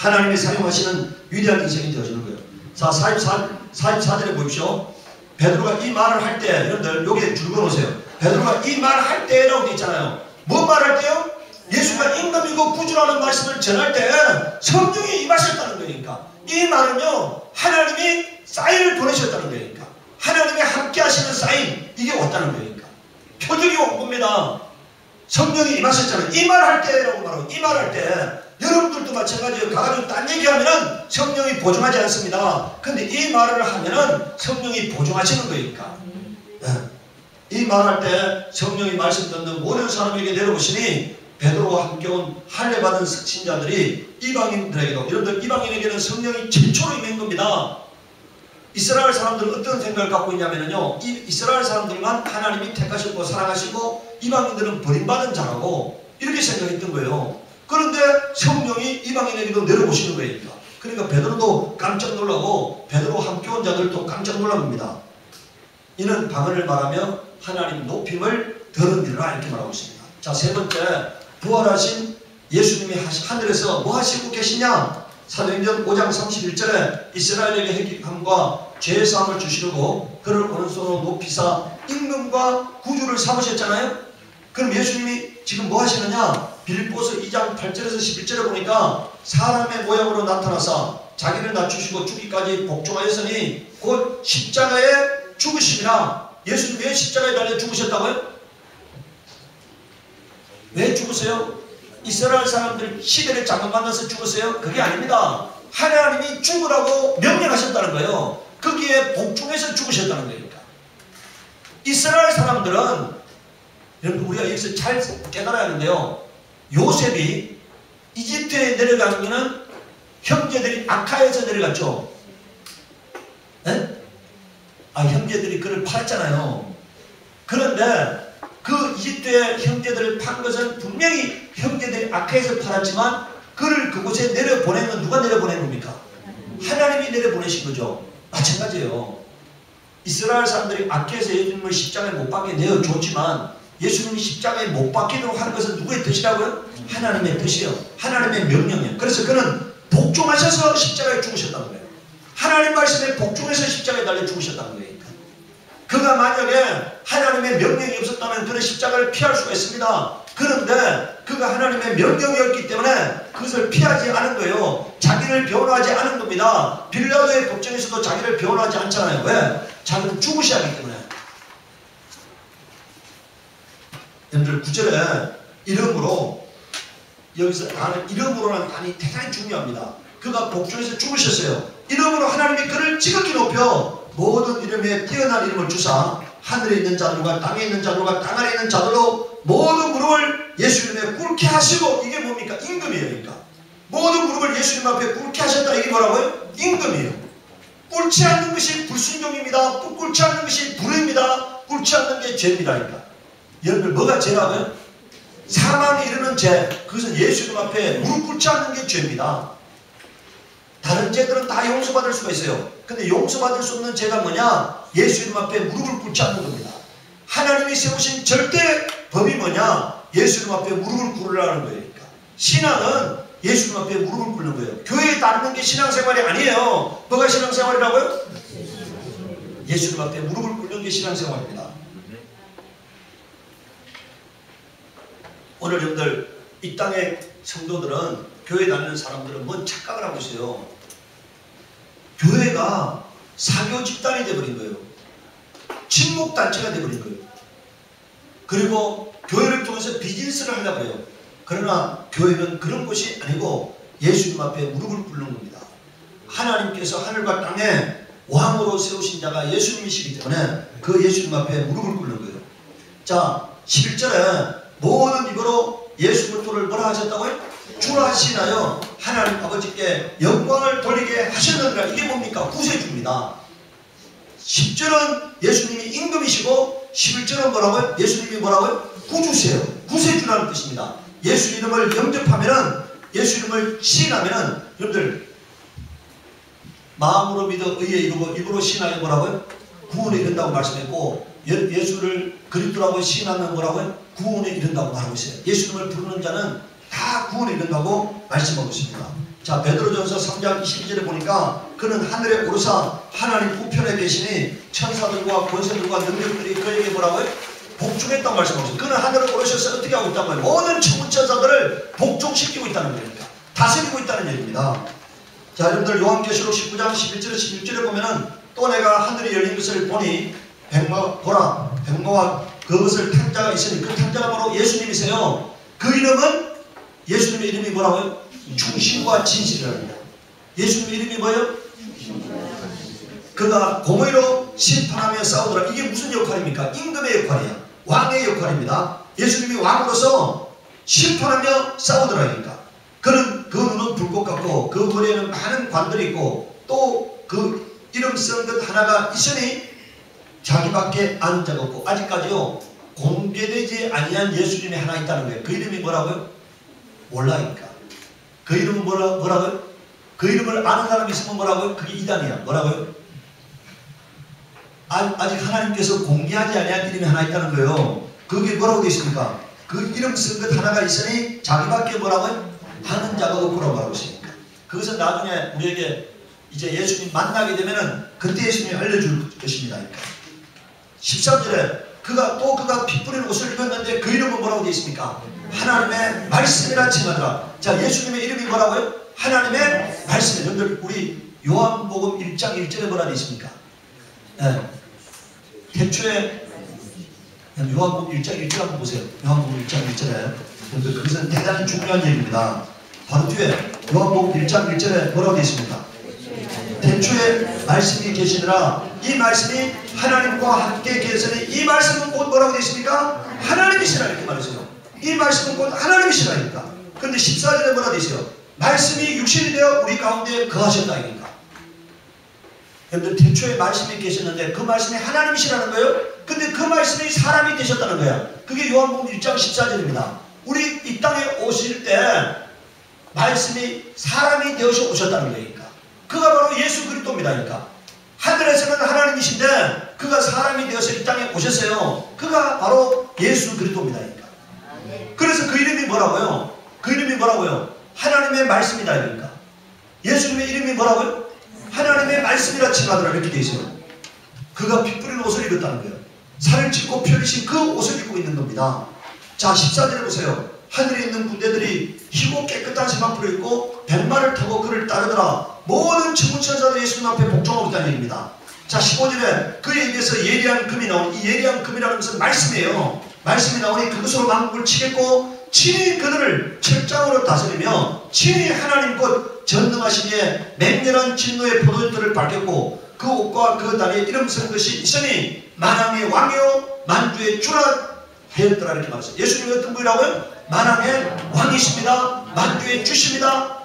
A: 하나님이 사용하시는 위대한 인생이 되어지는 거예요. 자, 44절에 보십시오. 베드로가 이 말을 할 때, 여러분들 여기에 줄 그어놓으세요. 베드로가 이 말을 할 때라고 되어 있잖아요. 뭐 말할 때요? 예수가 임금이고 구주라는 말씀을 전할 때 성령이 임하셨다는 거니까. 이 말은요, 하나님이 사인을 보내셨다는 거니까. 하나님이 함께 하시는 사인, 이게 왔다는 거니까. 표적이 온 겁니다. 성령이 임하셨잖아요. 이 말 할 때라고 말하고, 이 말 할 때 여러분들도 마찬가지예요. 가가지고 딴 얘기하면은 성령이 보증하지 않습니다. 근데 이 말을 하면은 성령이 보증하시는 거니까. 이 말할 때 성령이 말씀 듣는 모든 사람에게 내려오시니 베드로와 함께 온 할례 받은 신자들이 이방인들에게도, 여러분들 이방인에게는 성령이 최초로 임한 겁니다. 이스라엘 사람들은 어떤 생각을 갖고 있냐면요, 이스라엘 사람들만 하나님이 택하셨고 사랑하시고 이방인들은 버림받은 자라고 이렇게 생각했던 거예요. 그런데 성령이 이방인에게도 내려오시는 거예요. 그러니까 베드로도 깜짝 놀라고 베드로와 함께 온 자들도 깜짝 놀란 겁니다. 이는 방언을 말하며 하나님 높임을 들으리라 이렇게 말하고 있습니다. 자, 세 번째, 부활하신 예수님이 하늘에서 뭐 하시고 계시냐? 사도행전 5장 31절에 이스라엘에게 회개함과 죄의 사함을 주시려고 그를 오른손으로 높이사 임금과 구주를 삼으셨잖아요. 그럼 예수님이 지금 뭐 하시느냐? 빌립보서 2장 8절에서 11절에 보니까 사람의 모양으로 나타나사 자기를 낮추시고 죽기까지 복종하였으니 곧 십자가에 죽으심이라. 예수님 왜 십자가에 달려 죽으셨다고요? 왜 죽으세요? 이스라엘 사람들 시대를 잘못 만나서 죽었어요? 그게 아닙니다. 하나님이 죽으라고 명령하셨다는 거예요. 거기에 복종해서 죽으셨다는 거니까. 이스라엘 사람들은, 여러분 우리가 여기서 잘 깨달아야 하는데요, 요셉이 이집트에 내려간 거는 형제들이 아카에서 내려갔죠. 네? 형제들이 그를 팔았잖아요. 그런데 그 이집트의 형제들을 판 것은 분명히 형제들이 아카에서 팔았지만 그를 그곳에 내려보낸 건 누가 내려보낸 겁니까? 하나님이 내려보내신 거죠. 마찬가지예요. 이스라엘 사람들이 아카에서 예수님을 십자가에 못 박게 내어줬지만 예수님이 십자가에 못 박히도록 하는 것은 누구의 뜻이라고요? 하나님의 뜻이에요. 하나님의 명령이에요. 그래서 그는 복종하셔서 십자가에 죽으셨다는 거예요. 하나님 말씀에 복종해서 십자가에 달려 죽으셨다는 거예요. 그가 만약에 하나님의 명령이 없었다면 그는 십자가를 피할 수가 있습니다. 그런데 그가 하나님의 명령이었기 때문에 그것을 피하지 않은 거예요. 자기를 변호하지 않은 겁니다. 빌라도의 법정에서도 자기를 변호하지 않잖아요. 왜? 자기는 죽으셔야 하기 때문에. 여러분들 9절에 이름으로, 여기서 이름으로라는 단이 대단히 중요합니다. 그가 복종해서 죽으셨어요. 이름으로 하나님이 그를 지극히 높여 모든 이름에 뛰어난 이름을 주사 하늘에 있는 자들과 땅에 있는 자들과 땅 아래에 있는 자들로 모든 무릎을 예수님에 꿇게 하시고, 이게 뭡니까? 임금이에요. 그러니까 모든 무릎을 예수님 앞에 꿇게 하셨다. 이게 뭐라고요? 임금이에요. 꿇지 않는 것이 불순종입니다. 꿇지 않는 것이 불의입니다. 꿇지 않는 게 죄입니다. 그러니까 여러분 뭐가 죄라고요? 사망에 이르는 죄, 그것은 예수님 앞에 무릎 꿇지 않는 게 죄입니다. 다른 죄들은 다 용서받을 수가 있어요. 근데 용서받을 수 없는 죄가 뭐냐? 예수님 앞에 무릎을 꿇지 않는 겁니다. 하나님이 세우신 절대 법이 뭐냐? 예수님 앞에 무릎을 꿇으라는 거예요. 그러니까 신앙은 예수님 앞에 무릎을 꿇는 거예요. 교회에 다니는 게 신앙생활이 아니에요. 뭐가 신앙생활이라고요? 예수님 앞에 무릎을 꿇는 게 신앙생활입니다. 오늘 여러분들 이 땅의 성도들은, 교회 다니는 사람들은 뭔 착각을 하고 있어요. 교회가 사교 집단이 되어버린 거예요. 친목단체가 되어버린 거예요. 그리고 교회를 통해서 비즈니스를 하려고 해요. 그러나 교회는 그런 것이 아니고 예수님 앞에 무릎을 꿇는 겁니다. 하나님께서 하늘과 땅에 왕으로 세우신 자가 예수님이시기 때문에 그 예수님 앞에 무릎을 꿇는 거예요. 자, 11절에 모든 입으로 예수 그리스도를 뭐라 하셨다고요? 주라 하시나요? 하나님 아버지께 영광을 돌리게 하셨느니라. 이게 뭡니까? 구세주입니다. 10절은 예수님이 임금이시고 11절은 뭐라고요? 예수님이 뭐라고요? 구주세요. 구세주라는 뜻입니다. 예수 이름을 영접하면은, 예수 이름을 시인하면은, 여러분들 마음으로 믿어 의에 이르고 입으로 시인하면 뭐라고요? 구원에 이른다고 말씀했고, 예수를 그리스도라고 시인하면 뭐라고요? 구원에 이른다고 말하고 있어요. 예수 이름을 부르는 자는 다 구원에 이른다고 말씀하고 있습니다. 자, 베드로전서 3장 22절에 보니까 그는 하늘에 오르사 하나님 우편에 계시니 천사들과 권세들과 능력들이 그에게 뭐라고요? 복종했다고 말씀하고 있어요. 그는 하늘에 오르셔서 어떻게 하고 있단 말이에요? 모든 천군천사들을 복종시키고 있다는 겁니다. 다스리고 있다는 얘기입니다. 자, 여러분들 요한계시록 19장 11절에 16절에 보면은 또 내가 하늘이 열린 것을 보니 보라 백마와 그것을 탄 자가 있으니 그 탄 자가 바로 예수님이세요. 그 이름은 예수님의 이름이 뭐라고요? 충신과 진실이랍니다. 예수님의 이름이 뭐예요? 그가 공의로 심판하며 싸우더라. 이게 무슨 역할입니까? 임금의 역할이야. 왕의 역할입니다. 예수님이 왕으로서 심판하며 싸우더라니까. 그는 그 눈은 불꽃 같고 그 머리에는 많은 관들이 있고 또 그 이름 쓴 것 하나가 있으니 자기밖에 아는 자가 없고 아직까지요 공개되지 아니한 예수님이 하나 있다는 거예요. 그 이름이 뭐라고요? 몰라니까. 그 이름은 뭐라고요? 그 이름을 아는 사람이 있으면 뭐라고요? 그게 이단이야. 뭐라고요? 아직 하나님께서 공개하지 아니한 이름이 하나 있다는 거예요. 그게 뭐라고 되어 있습니까? 그 이름 쓴 것 하나가 있으니 자기밖에 뭐라고요? 아는 자가 없구라고 말하고 있으니까. 그것은 나중에 우리에게 이제 예수님 만나게 되면은 그때 예수님이 알려줄 것입니다. 13절에 그가 피 뿌린 옷을 입었는데 그 이름은 뭐라고 되어 있습니까? 하나님의 말씀이라 칭하더라. 자, 예수님의 이름이 뭐라고요? 하나님의 말씀. 여러분들 우리 요한복음 1장 1절에 뭐라 되어 있습니까? 네. 태초에 요한복음 1장 1절 한번 보세요. 요한복음 1장 1절에 그것은 대단히 중요한 얘기입니다. 바로 뒤에 요한복음 1장 1절에 뭐라고 되어 있습니까? 태초에 말씀이 계시더라. 이 말씀이 하나님과 함께 계시니 이 말씀은 곧 뭐라고 되어 있습니까? 하나님이시라 이렇게 말했어요. 이 말씀은 곧 하나님이시라니까. 그런데 14절에 뭐라 되어 있어요? 말씀이 육신이 되어 우리 가운데 거하셨다 이니까. 여러분들 태초에 말씀이 계셨는데 그 말씀이 하나님이시라는 거예요. 근데 그 말씀이 사람이 되셨다는 거야. 그게 요한복음 1장 14절입니다. 우리 이 땅에 오실 때 말씀이 사람이 되어서 오셨다는 거니까. 그가 바로 예수 그리스도입니다. 그러니까 하늘에서는 하나님이신데 그가 사람이 되어서 이 땅에 오셨어요. 그가 바로 예수 그리스도입니다. 그러니까. 그래서 그 이름이 뭐라고요? 그 이름이 뭐라고요? 하나님의 말씀이다. 그러니까 예수님의 이름이 뭐라고요? 하나님의 말씀이라 칭하더라 이렇게 되어 있어요. 그가 피 뿌린 옷을 입었다는 거예요. 살을 찢고 펴리신 그 옷을 입고 있는 겁니다. 자, 14절에 보세요. 하늘에 있는 군대들이 희고 깨끗한 세마포를 입고 백마를 타고 그를 따르더라. 모든 천군천사들이 예수님 앞에 복종하고 있다는 얘기입니다. 자, 15절에 그의 입에서 예리한 금이 나오니 이 예리한 금이라는 것은 말씀이에요. 말씀이 나오니 그것으로 만국을 치겠고 친히 그들을 철장으로 다스리며 친히 하나님 곧 전능하시기에 맹렬한 진노의 포도주들을 밝혔고 그 옷과 그 다리에 이름 쓴 것이 있으니 만왕의 왕이요 만주의 주라 하였더라 이렇게 말했어요. 예수님이 어떤 분이라고요? 만왕의 왕이십니다. 만주의 주십니다.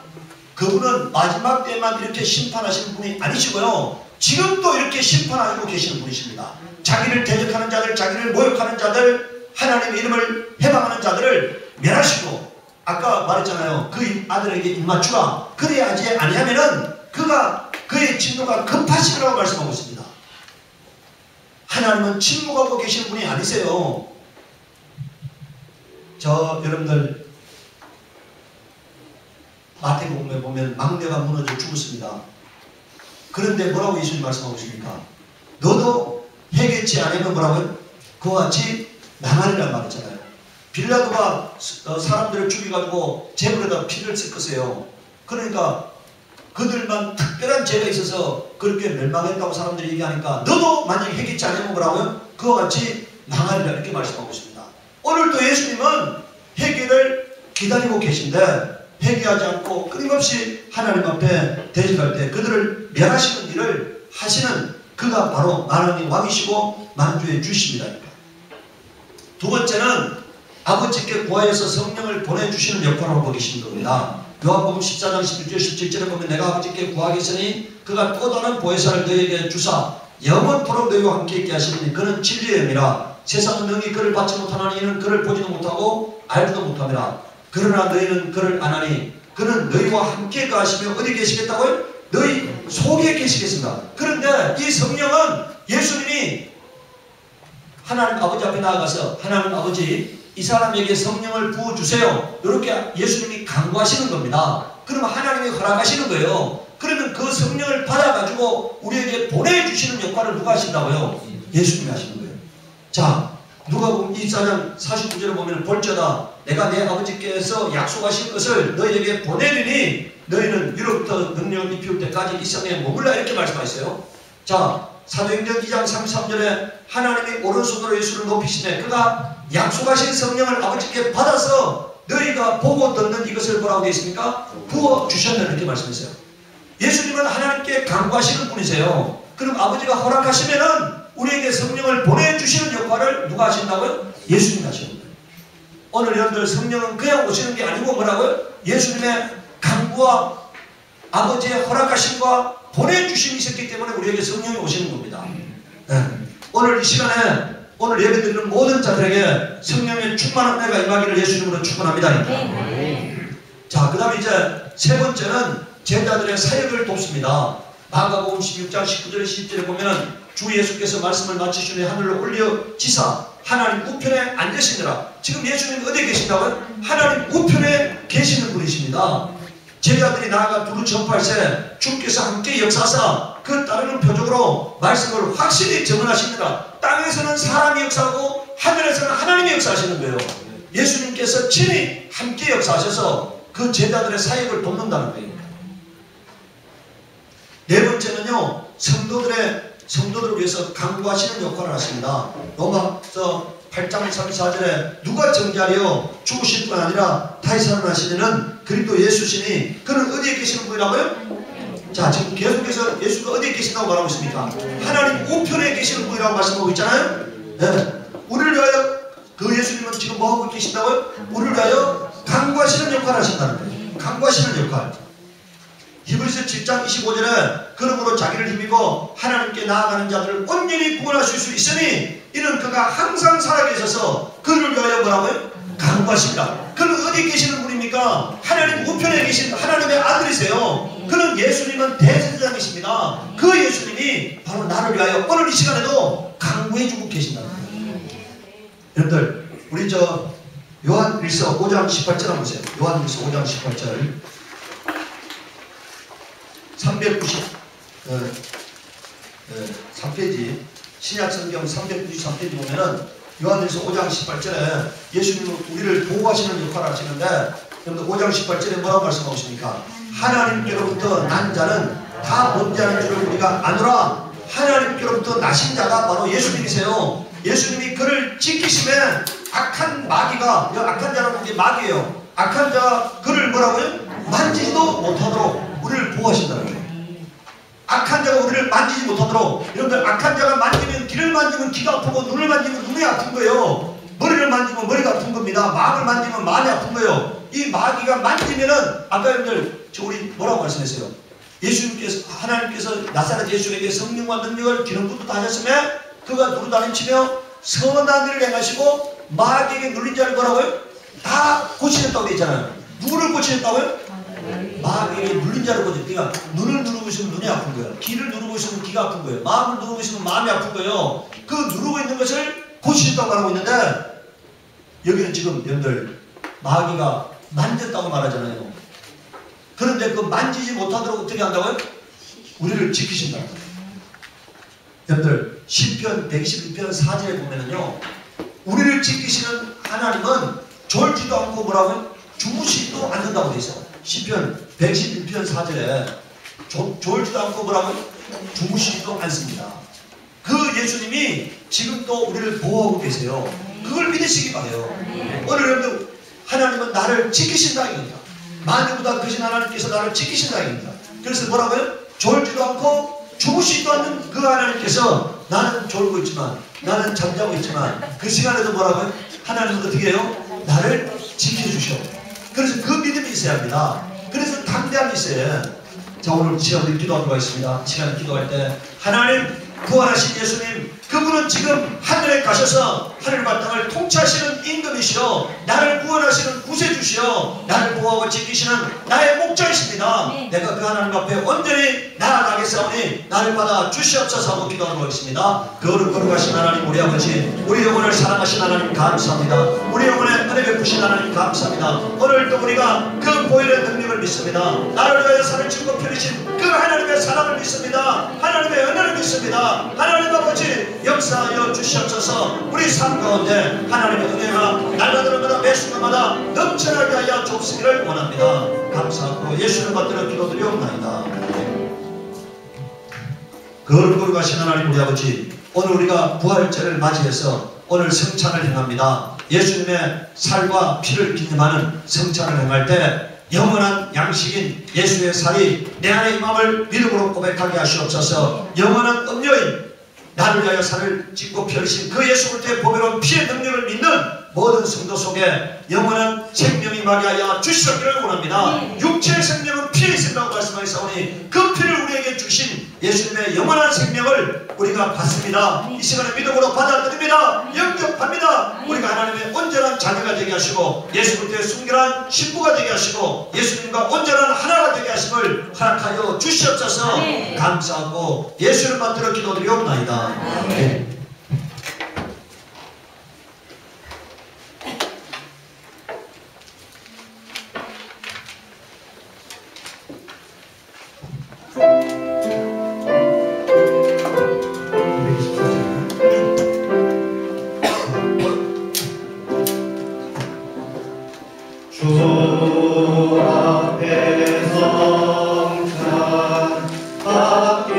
A: 그분은 마지막 때만 이렇게 심판하시는 분이 아니시고요. 지금도 이렇게 심판하고 계시는 분이십니다. 자기를 대적하는 자들, 자기를 모욕하는 자들, 하나님의 이름을 해방하는 자들을 멸하시고 아까 말했잖아요. 그 아들에게 입맞추라. 그래야지 아니하면은 그의 진노가 급하시리라고 말씀하고 있습니다. 하나님은 침묵하고 계시는 분이 아니세요. 여러분들 마태복음에 보면 망대가 무너져 죽었습니다. 그런데 뭐라고 예수님 말씀하고 있습니까? 너도 회개치 않으면 뭐라고요? 그와 같이 망하리란 말이잖아요. 빌라도가 사람들을 죽여가지고 제물에다 피를 섞었어요. 그러니까 그들만 특별한 죄가 있어서 그렇게 멸망했다고 사람들이 얘기하니까 너도 만약에 회개치 않으면 뭐라고요? 그와 같이 망하리라 이렇게 말씀하고 있습니다. 오늘도 예수님은 회개를 기다리고 계신데 회개하지 않고 끊임없이 하나님 앞에 대적할 때 그들을 멸하시는 일을 하시는 그가 바로 만왕의 왕이시고 만주의 주십니다. 두 번째는 아버지께 구하여서 성령을 보내주시는 역할을 하고 계시는 겁니다. 요한복음 14장 11절 17절에 보면 내가 아버지께 구하겠으니 그가 또 다른 보혜사를 너희에게 주사 영원토록 너희와 함께 있게 하시니 그는 진리의 영이라 세상은 능히 그를 받지 못하나니 이는 그를 보지도 못하고 알지도 못함이라. 그러나 너희는 그를 아나니 그는 너희와 함께 가시며 어디 계시겠다고요? 너희 속에 계시겠습니다. 그런데 이 성령은 예수님이 하나님 아버지 앞에 나아가서 하나님 아버지 이 사람에게 성령을 부어주세요. 이렇게 예수님이 강구하시는 겁니다. 그러면 하나님이 허락하시는 거예요. 그러면 그 성령을 받아가지고 우리에게 보내주시는 역할을 누가 하신다고요? 예수님이 하시는 거예요. 자, 누가복음 24장 49절을 보면 볼지어다 내가 내 아버지께서 약속하신 것을 너희에게 보내리니 너희는 위로부터 능력을 입힐 때까지 이 성에 머물라 이렇게 말씀하셨어요. 자, 사도행전 2장 33절에 하나님이 오른손으로 예수를 높이시되 그가 약속하신 성령을 아버지께 받아서 너희가 보고 듣는 이것을 뭐라고 되어 있습니까? 부어주셨다 이렇게 말씀했어요. 예수님은 하나님께 강구하시는 분이세요. 그럼 아버지가 허락하시면은 우리에게 성령을 보내주시는 역할을 누가 하신다고요? 예수님이 하시는 거예요. 오늘 여러분들 성령은 그냥 오시는 게 아니고 뭐라고요? 예수님의 강구와 아버지의 허락하심과 보내주심이 있었기 때문에 우리에게 성령이 오시는 겁니다. 네. 오늘 이 시간에 오늘 예배 드리는 모든 자들에게 성령의 충만한 은혜가 임하기를 예수님으로 축원합니다. 자, 그 다음에 이제 세 번째는 제자들의 사역을 돕습니다. 마가복음 16장 19절에 20절에 보면은 주 예수께서 말씀을 마치시니 하늘로 올려지사 하나님 우편에 앉으시느라. 지금 예수님 어디에 계신다고요? 하나님 우편에 계시는 분이십니다. 제자들이 나아가 두루 전파할세 주께서 함께 역사하사 그 따르는 표적으로 말씀을 확실히 증언하시느라. 땅에서는 사람이 역사하고 하늘에서는 하나님이 역사하시는 거예요. 예수님께서 친히 함께 역사하셔서 그 제자들의 사역을 돕는다는 거예요. 네 번째는요, 성도들을 위해서 강구하시는 역할을 하십니다. 로마서 8장 34절에 누가 정죄하려 죽으실 뿐 아니라 다시 살아나시는 그리스도 예수시니 그는 어디에 계시는 분이라고요? 자, 지금 계속해서 예수가 어디에 계신다고 말하고 있습니까? 하나님 우편에 계시는 분이라고 말씀하고 있잖아요. 네. 우리를 위하여 그 예수님은 지금 뭐하고 계신다고요? 우리를 위하여 강구하시는 역할을 하신다는 거예요. 강구하시는 역할. 히브리서 7장 25절에 그러므로 자기를 힘입어 하나님께 나아가는 자들을 온전히 구원하실 수 있으니 이는 그가 항상 살아계셔서 그를 위하여 뭐라고요? 강구하십니다. 그는 어디 계시는 분입니까? 하나님 우편에 계신 하나님의 아들이세요. 그는 예수님은 대제사장이십니다. 그 예수님이 바로 나를 위하여 오늘 이 시간에도 강구해주고 계신다는 거예요. 여러분들 우리 요한일서 5장 18절 한번 보세요. 요한일서 5장 18절 393페이지 신약성경 393페이지 보면은 요한일서 5장 18절에 예수님은 우리를 보호하시는 역할을 하시는데 여러분들 5장 18절에 뭐라고 말씀하고 있습니까? 하나님께로부터 난 자는 다 번제하는 줄을 우리가 아노라. 하나님께로부터 나신 자가 바로 예수님이세요. 예수님이 그를 지키시면 악한 마귀가, 악한 자라는 게 마귀예요. 악한 자가 그를 뭐라고요? 만지지도 못하도록 우리를 보호하신다는 거예요. 악한 자가 우리를 만지지 못하도록. 여러분들 악한 자가 만지면 귀를 만지면 귀가 아프고 눈을 만지면 눈이 아픈 거예요. 머리를 만지면 머리가 아픈 겁니다. 마음을 만지면 마음이 아픈 거예요. 이 마귀가 만지면은 아까 여러분들 우리 뭐라고 말씀했어요? 예수님께서 하나님께서 나사렛 예수에게 성령과 능력을 기름부터 다하셨으며 그가 누르다니치며 선한 일을 행하시고 마귀에게 눌린 자를 뭐라고요? 다 고치셨다고 되어 있잖아요. 누구를 고치셨다고요? 마귀에게 눌린 자를 고치셨다. 그러니까 눈을 누르고 있으면 눈이 아픈 거예요. 귀를 누르고 있으면 귀가 아픈 거예요. 마음을 누르고 있으면 마음이 아픈 거예요. 그 누르고 있는 것을 고치셨다고 말하고 있는데 여기는 지금 여러분들 마귀가 만졌다고 말하잖아요. 그런데 그 만지지 못하도록 어떻게 한다고요? 우리를 지키신다. 여러분들 시편 121편 4절에 보면은요, 우리를 지키시는 하나님은 졸지도 않고 뭐라고요? 주무시지도 않는다고 되어 있어요. 시편 111편 4절에 졸지도 않고 뭐라고요? 주무시지도 않습니다. 그 예수님이 지금도 우리를 보호하고 계세요. 그걸 믿으시기 바라요. 오늘 여러분들 하나님은 나를 지키신다 이겁니다. 만유보다 크신 하나님께서 나를 지키신다 이겁니다. 그래서 뭐라고요? 졸지도 않고 주무시지도 않는 그 하나님께서 나는 졸고 있지만, 나는 잠자고 있지만 그 시간에도 뭐라고요? 하나님은 어떻게 해요? 나를 지켜주셔. 그래서 그 믿음이 있어야 합니다. 그래서 담대함이 있어야 해요. 자, 오늘 시간 우리 기도하도록 하겠습니다. 시간 기도할 때 하나님 부활하신 예수님, 그분은 지금 하늘에 가셔서 하늘과 땅을 통치하시는 임금이시여, 나를 구원하시는 구세주시여, 나를 보호하고 지키시는 나의 목자이십니다. 내가 그 하나님 앞에 온전히 나아가겠사오니 나를 받아 주시옵소서 하고 기도하고 있습니다. 거룩하신 하나님 우리 아버지, 우리 영혼을 사랑하신 하나님 감사합니다. 우리 영혼에 은혜 베푸신 하나님 감사합니다. 오늘도 우리가 그 보혈의 능력을 믿습니다. 나를 위하여 살을 찢고 펴리신 그 하나님의 사랑을 믿습니다. 하나님의 은혜를 믿습니다. 하나님 아버지 역사하여 주시옵소서. 우리 삶 가운데 하나님의 은혜가 날마다 매 순간마다 넘쳐나게 하여 주옵시기를 원합니다. 감사하고 예수를 받들어 기도드리옵나이다. 거룩하신 하나님 우리 아버지, 오늘 우리가 부활절을 맞이해서 오늘 성찬을 행합니다. 예수님의 살과 피를 기념하는 성찬을 행할 때 영원한 양식인 예수의 살이 내 안에 임함을 믿음으로 고백하게 하시옵소서. 영원한 음료인 나를 위하여 살을 찢고 펴리신 그 예수 그리스도의 보배로운 피의 능력을 믿는 모든 성도 속에 영원한 생명이 임하게 하여 주시기를 원합니다. 육체의 생명은 피에 있으라고 말씀하셨사오니 그 피를 우리에게 주신 예수님의 영원한 생명을 우리가 받습니다. 이 시간에 믿음으로 받아들입니다. 영접합니다. 우리가 하나님의 온전한 자녀가 되게 하시고 예수 그리스도의 순결한 신부가 되게 하시고 예수님과 온전한 하나가 되게 하심을 허락하여 주시옵소서. 감사하고 예수를 받들어 기도드리옵나이다.
C: 주 앞에 성찬 받기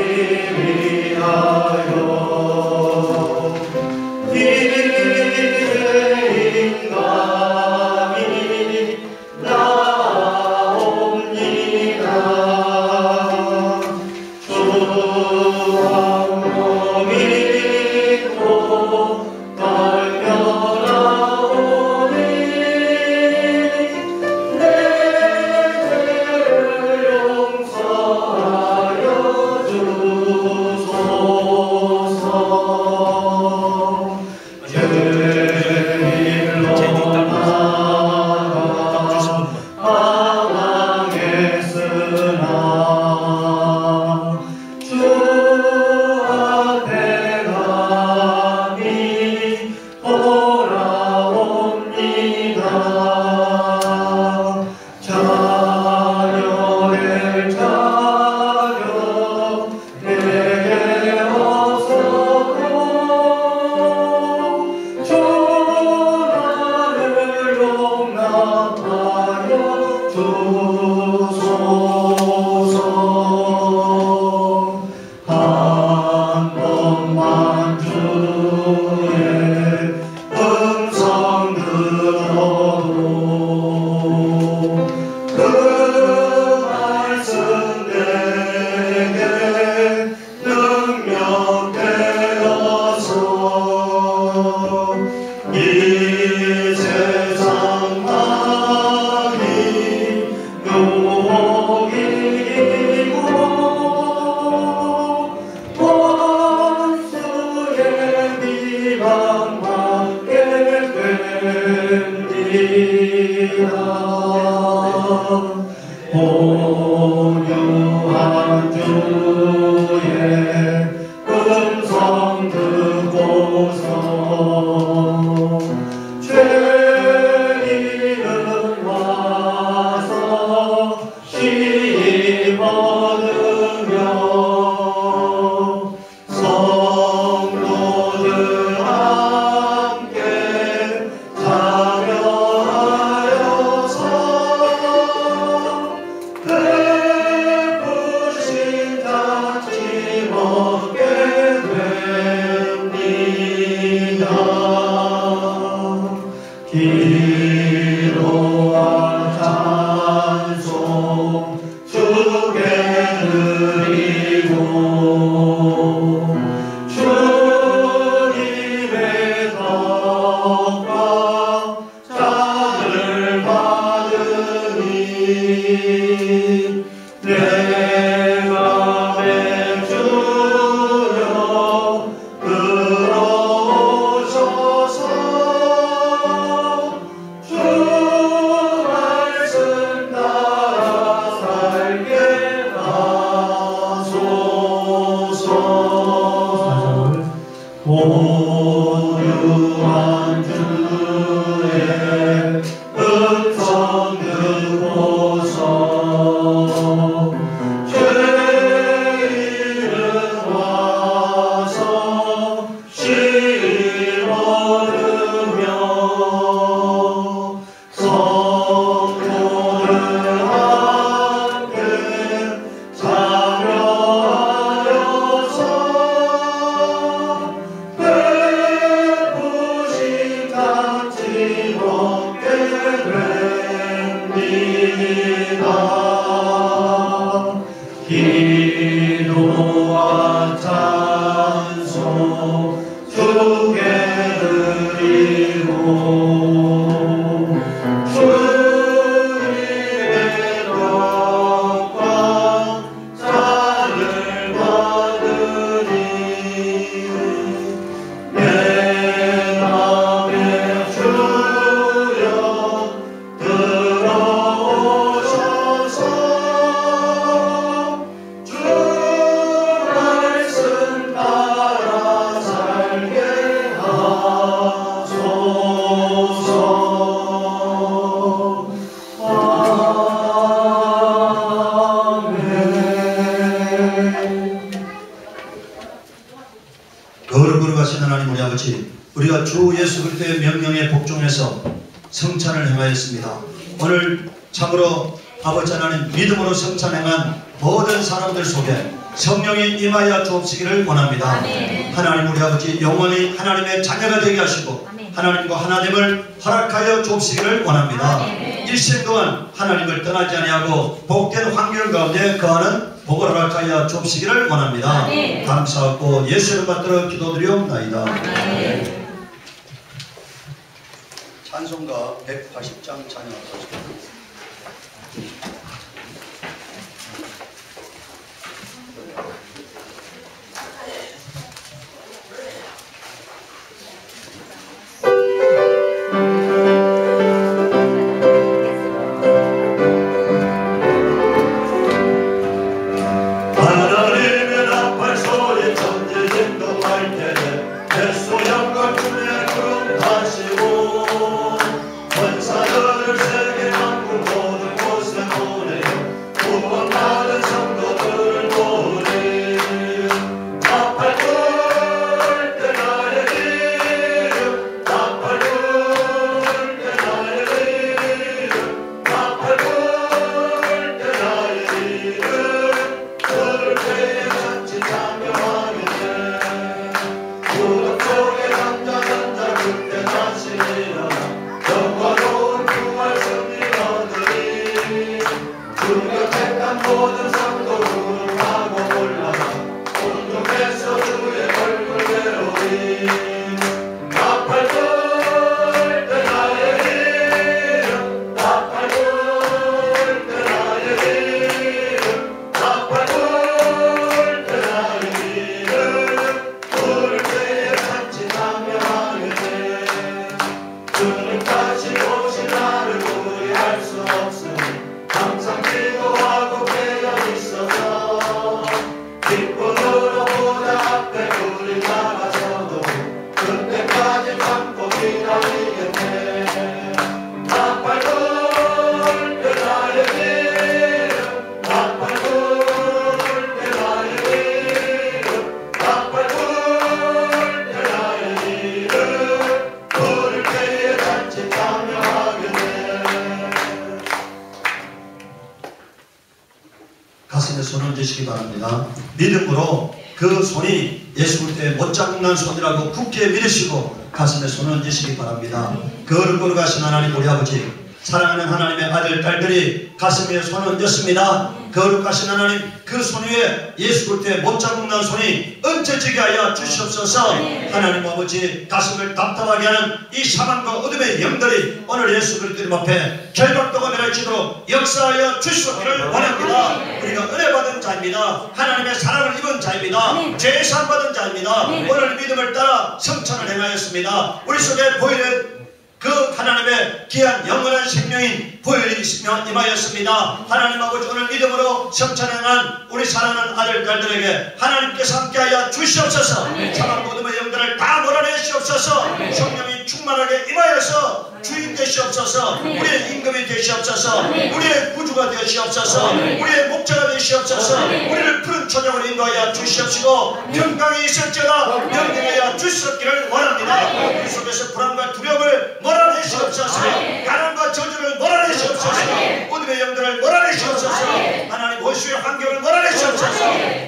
C: 위하여 이제 인감이 나옵니다. 주 한 믿고 떨며 온유한 주의 음성 듣고서 죄인은 와서 심 얻으며 성도들 함께 참여하여서 베푸신 잔치 먹게 됩니다. 기도와 찬송 주께 드리고 주님의 떡과 잔을 받으니 내가 맥주여 고요한 주의 음성 듣고서 죄인은 와서 실 얻으며 성도를 함께 참여하여서 배부신 같이 먹게 됩니다. 기도와 찬송 주께 드리고 주님의 덕과 찬을 받으니 내 맘에 주여 들어오셔서 주 말씀 따라 살게 하소서. 아멘.
A: 거룩으로 가신 하나님 우리 아버지, 우리가 주 예수 그리스도의 명령에 복종해서 성찬을 행하였습니다. 오늘 참으로 아버지 하나님 믿음으로 성찬 행한 모든 사람들 속에 성령이 임하여 주옵시기를 원합니다.
D: 아멘.
A: 하나님 우리 아버지 영원히 하나님의 자녀가 되게 하시고
D: 아멘.
A: 하나님과 하나됨을 허락하여 주옵시기를 원합니다.
D: 아멘.
A: 일생 동안 하나님을 떠나지 아니하고 복된 환경 가운데 거하는 복을 허락하여 주옵시기를 원합니다.
D: 아멘.
A: 감사하고 예수를 받들어 기도드리옵나이다.
D: 아멘.
A: 찬송가 180장 찬양하겠습니다.
C: 하나님의 나팔 소리 천지진도 할 때에 뱃소 영광 주의 구름 타시고 권사들을 세계 만국 모든 곳에 보내요 구원받은 성도들을 모으리 나팔 불 때 나의 이름 나팔 불 때 나의 이름 나팔 불 때 나의 이름 부를 때에 잔치 참여하게 돼 무덤 속에 남자 그때 다시 일어나 영화로운 부활 승리 얻으리 주가 택한 모든 성도들을 하고 올라가 공중에서 주의 얼굴 배우리 나팔 불 때 나의 이름 나팔 불 때 나의 이름 나팔 불 때 나의 이름 부를 때에 잔치 참여하게 돼 주님 다시 오실 날을 우리 알 수 없으니 항상 기도하고 깨어 있어서 기쁨으로 보다 앞에 우리 나가서도 그때까지 참고 기다리겠네 나팔 불 때 나의 이름 나팔 불 때 나의 이름 나팔 불 때 나의 이름 부를 때에 잔치 참여하게 돼
A: 가슴에 손을 얹으시기 바랍니다. 믿음으로 그 손이 예수 그리스도의 못 잡는 손이라고 굳게 믿으시고 가슴에 손을 얹으시기 바랍니다. 거룩으로 가신 하나님 우리 아버지, 사랑하는 하나님의 아들 딸들이 가슴에 손을 얹었습니다. 거룩하신 하나님, 그 손 위에 예수 그리스도의 못 잡는 손이 얹혀지게 하여 주시옵소서. 하나님 아버지, 가슴을 답답하게 하는 이 사망과 어둠의 영들이 오늘 예수 그리스도님 앞에 결박도가 멸할지도록 역사하여 주시기를 원합니다. 우리가 은혜 받은 자입니다. 하나님의 사랑을 입은 자입니다. 죄 사함 받은 자입니다. 오늘 믿음을 따라 성찬을 행하였습니다. 우리 속에 보이는 그 하나님의 귀한 영원한 생명인 보혈이 임하였습니다. 하나님 아버지 오늘 믿음으로 성찬행한 우리 사랑하는 아들 딸들에게 하나님께서 함께하여 주시옵소서. 사망 모든 영들을 다 몰아내시옵소서. 성령이 충만하게 임하여서 주인 되시옵소서. 우리의 임금이 되시옵소서. 우리의 구주가 되시옵소서. 우리의 목자가 되시옵소서. 우리를 푸른 초장으로 인도하여 주시옵시고 평강이 있을지어다 명령하여 주시옵기를 원합니다. 우리 속에서 불안과 두려움을 몰아내시옵소서. 가난과 저주를 몰아내시옵소서. 어둠의 영들을 몰아내시옵소서. 하나님 원수의 환경을 몰아내시옵소서.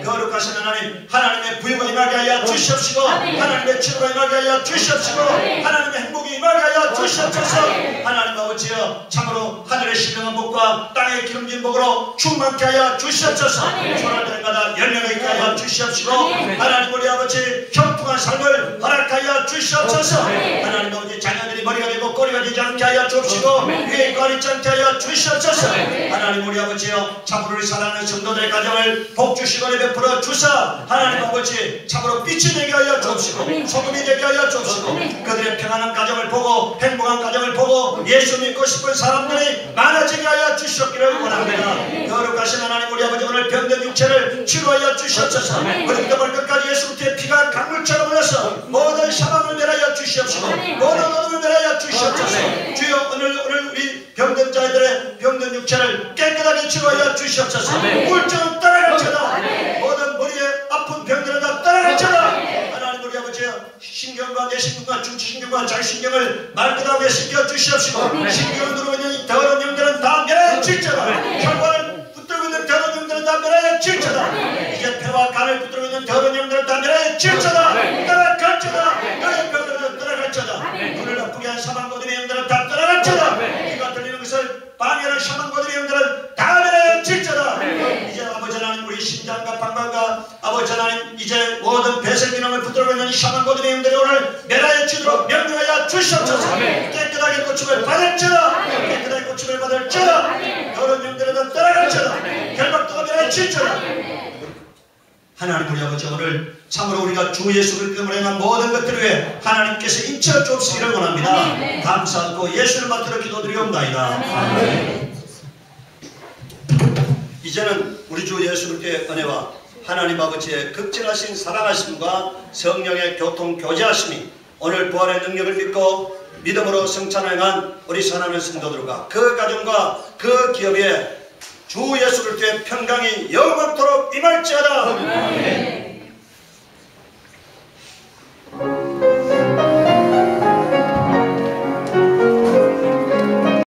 A: 거룩하신 하나님, 하나님의 부유가 임하게 하여 주시옵시고 하나님의 치료가 임하게 하여 주시옵시고 하나님의 행복이 임하게 하여 주시옵소서. 하나님 아버지여 참으로 하늘의 신령한 복과 땅의 기름진 복으로 충만케 하여 주시옵소서. 손할 때마다 열매가 있게 하여 주시옵시고 하나님 우리 아버지 형통한 삶을 허락하여 주시옵소서. 하나님 아버지 자녀들이 머리가 되고 꼬리가 되지 않게 하여 주옵시고 위에 있고 아래 않게 하여 주시옵소서. 하나님 우리 아버지여 참으로 우리 사랑하는 성도들의 가정을 복주시고 베풀어 주사 하나님 아버지 참으로 빛이 되게 하여 주옵시고 소금이 되게 하여 주옵시고 그들의 평안한 가정을 보고 행복한 가정을 보고 예수 믿고 싶은 사람들이 많아지게 하여 주시옵기를 원합니다. 거룩하신 하나님 우리 아버지 오늘 병든 육체를 치료하여 주시옵소서. 우리부터 발끝까지 예수 그리스도의 피가 강물처럼 흘러서 모든 사망을 멸하여 주시옵시고 모든 어둠을 멸하여 주시옵소서. 주여 오늘 우리 병든 자들의 병든 육체를 깨끗하게 치료하여 주시옵소서. 우울증은 떠나갈지어다. 모든 머리에 아픈 병들은 다 떠나갈지어다. 하나님 우리 아버지여 신경과 뇌신경과 중추신경과 자신경을 말끔하게 씻겨 주시옵시고 신경을 누르고 있는 이 더러운 영들은 다 멸하여질지어다. 혈관을 붙들고 있는 더러운 영들은 다 멸하여질지어다. 이제 폐와 간을 붙들고 있는 더러운 영들은 다 멸하여질지어다. 떠나갈지어다. 너의 병들은 떠나갈지어다. 눈을 나쁘게 한 사망고들의 영들은 다 떠나갈지어다. 귀가 들리는 것을 방해하는 사망고들의 영들은 다 멸하여질지어다. 이제 아버지 하나님 우리 심장과 방광과 아버지 하나님 이제 모든 배설기능을 붙들고 있는 사망고들의 영들이 오늘 멸하여지도록 명령하여 주시옵소서. 깨끗하게 고침을 받을지어다. 깨끗하게 고침을 받을지어다. 더러운 영들은 다 떠나갈지어다. 결박도가 멸하여질지어다. 하나님 우리 아버지 오늘 참으로 우리가 주 예수 그리스도를 행한 모든 것들을 위해 하나님께서 인쳐 주옵시기를 원합니다. 감사하고 예수를 맡들어 기도드리옵나이다. 이제는 우리 주 예수 그리스도의 은혜와 하나님 아버지의 극진하신 사랑하심과 성령의 교통 교제하심이 오늘 부활의 능력을 믿고 믿음으로 성찬을 행한 우리 사랑하는 성도들과 그 가정과 그 기업에 주 예수 그리스도의 평강이 영원토록 임할지어다.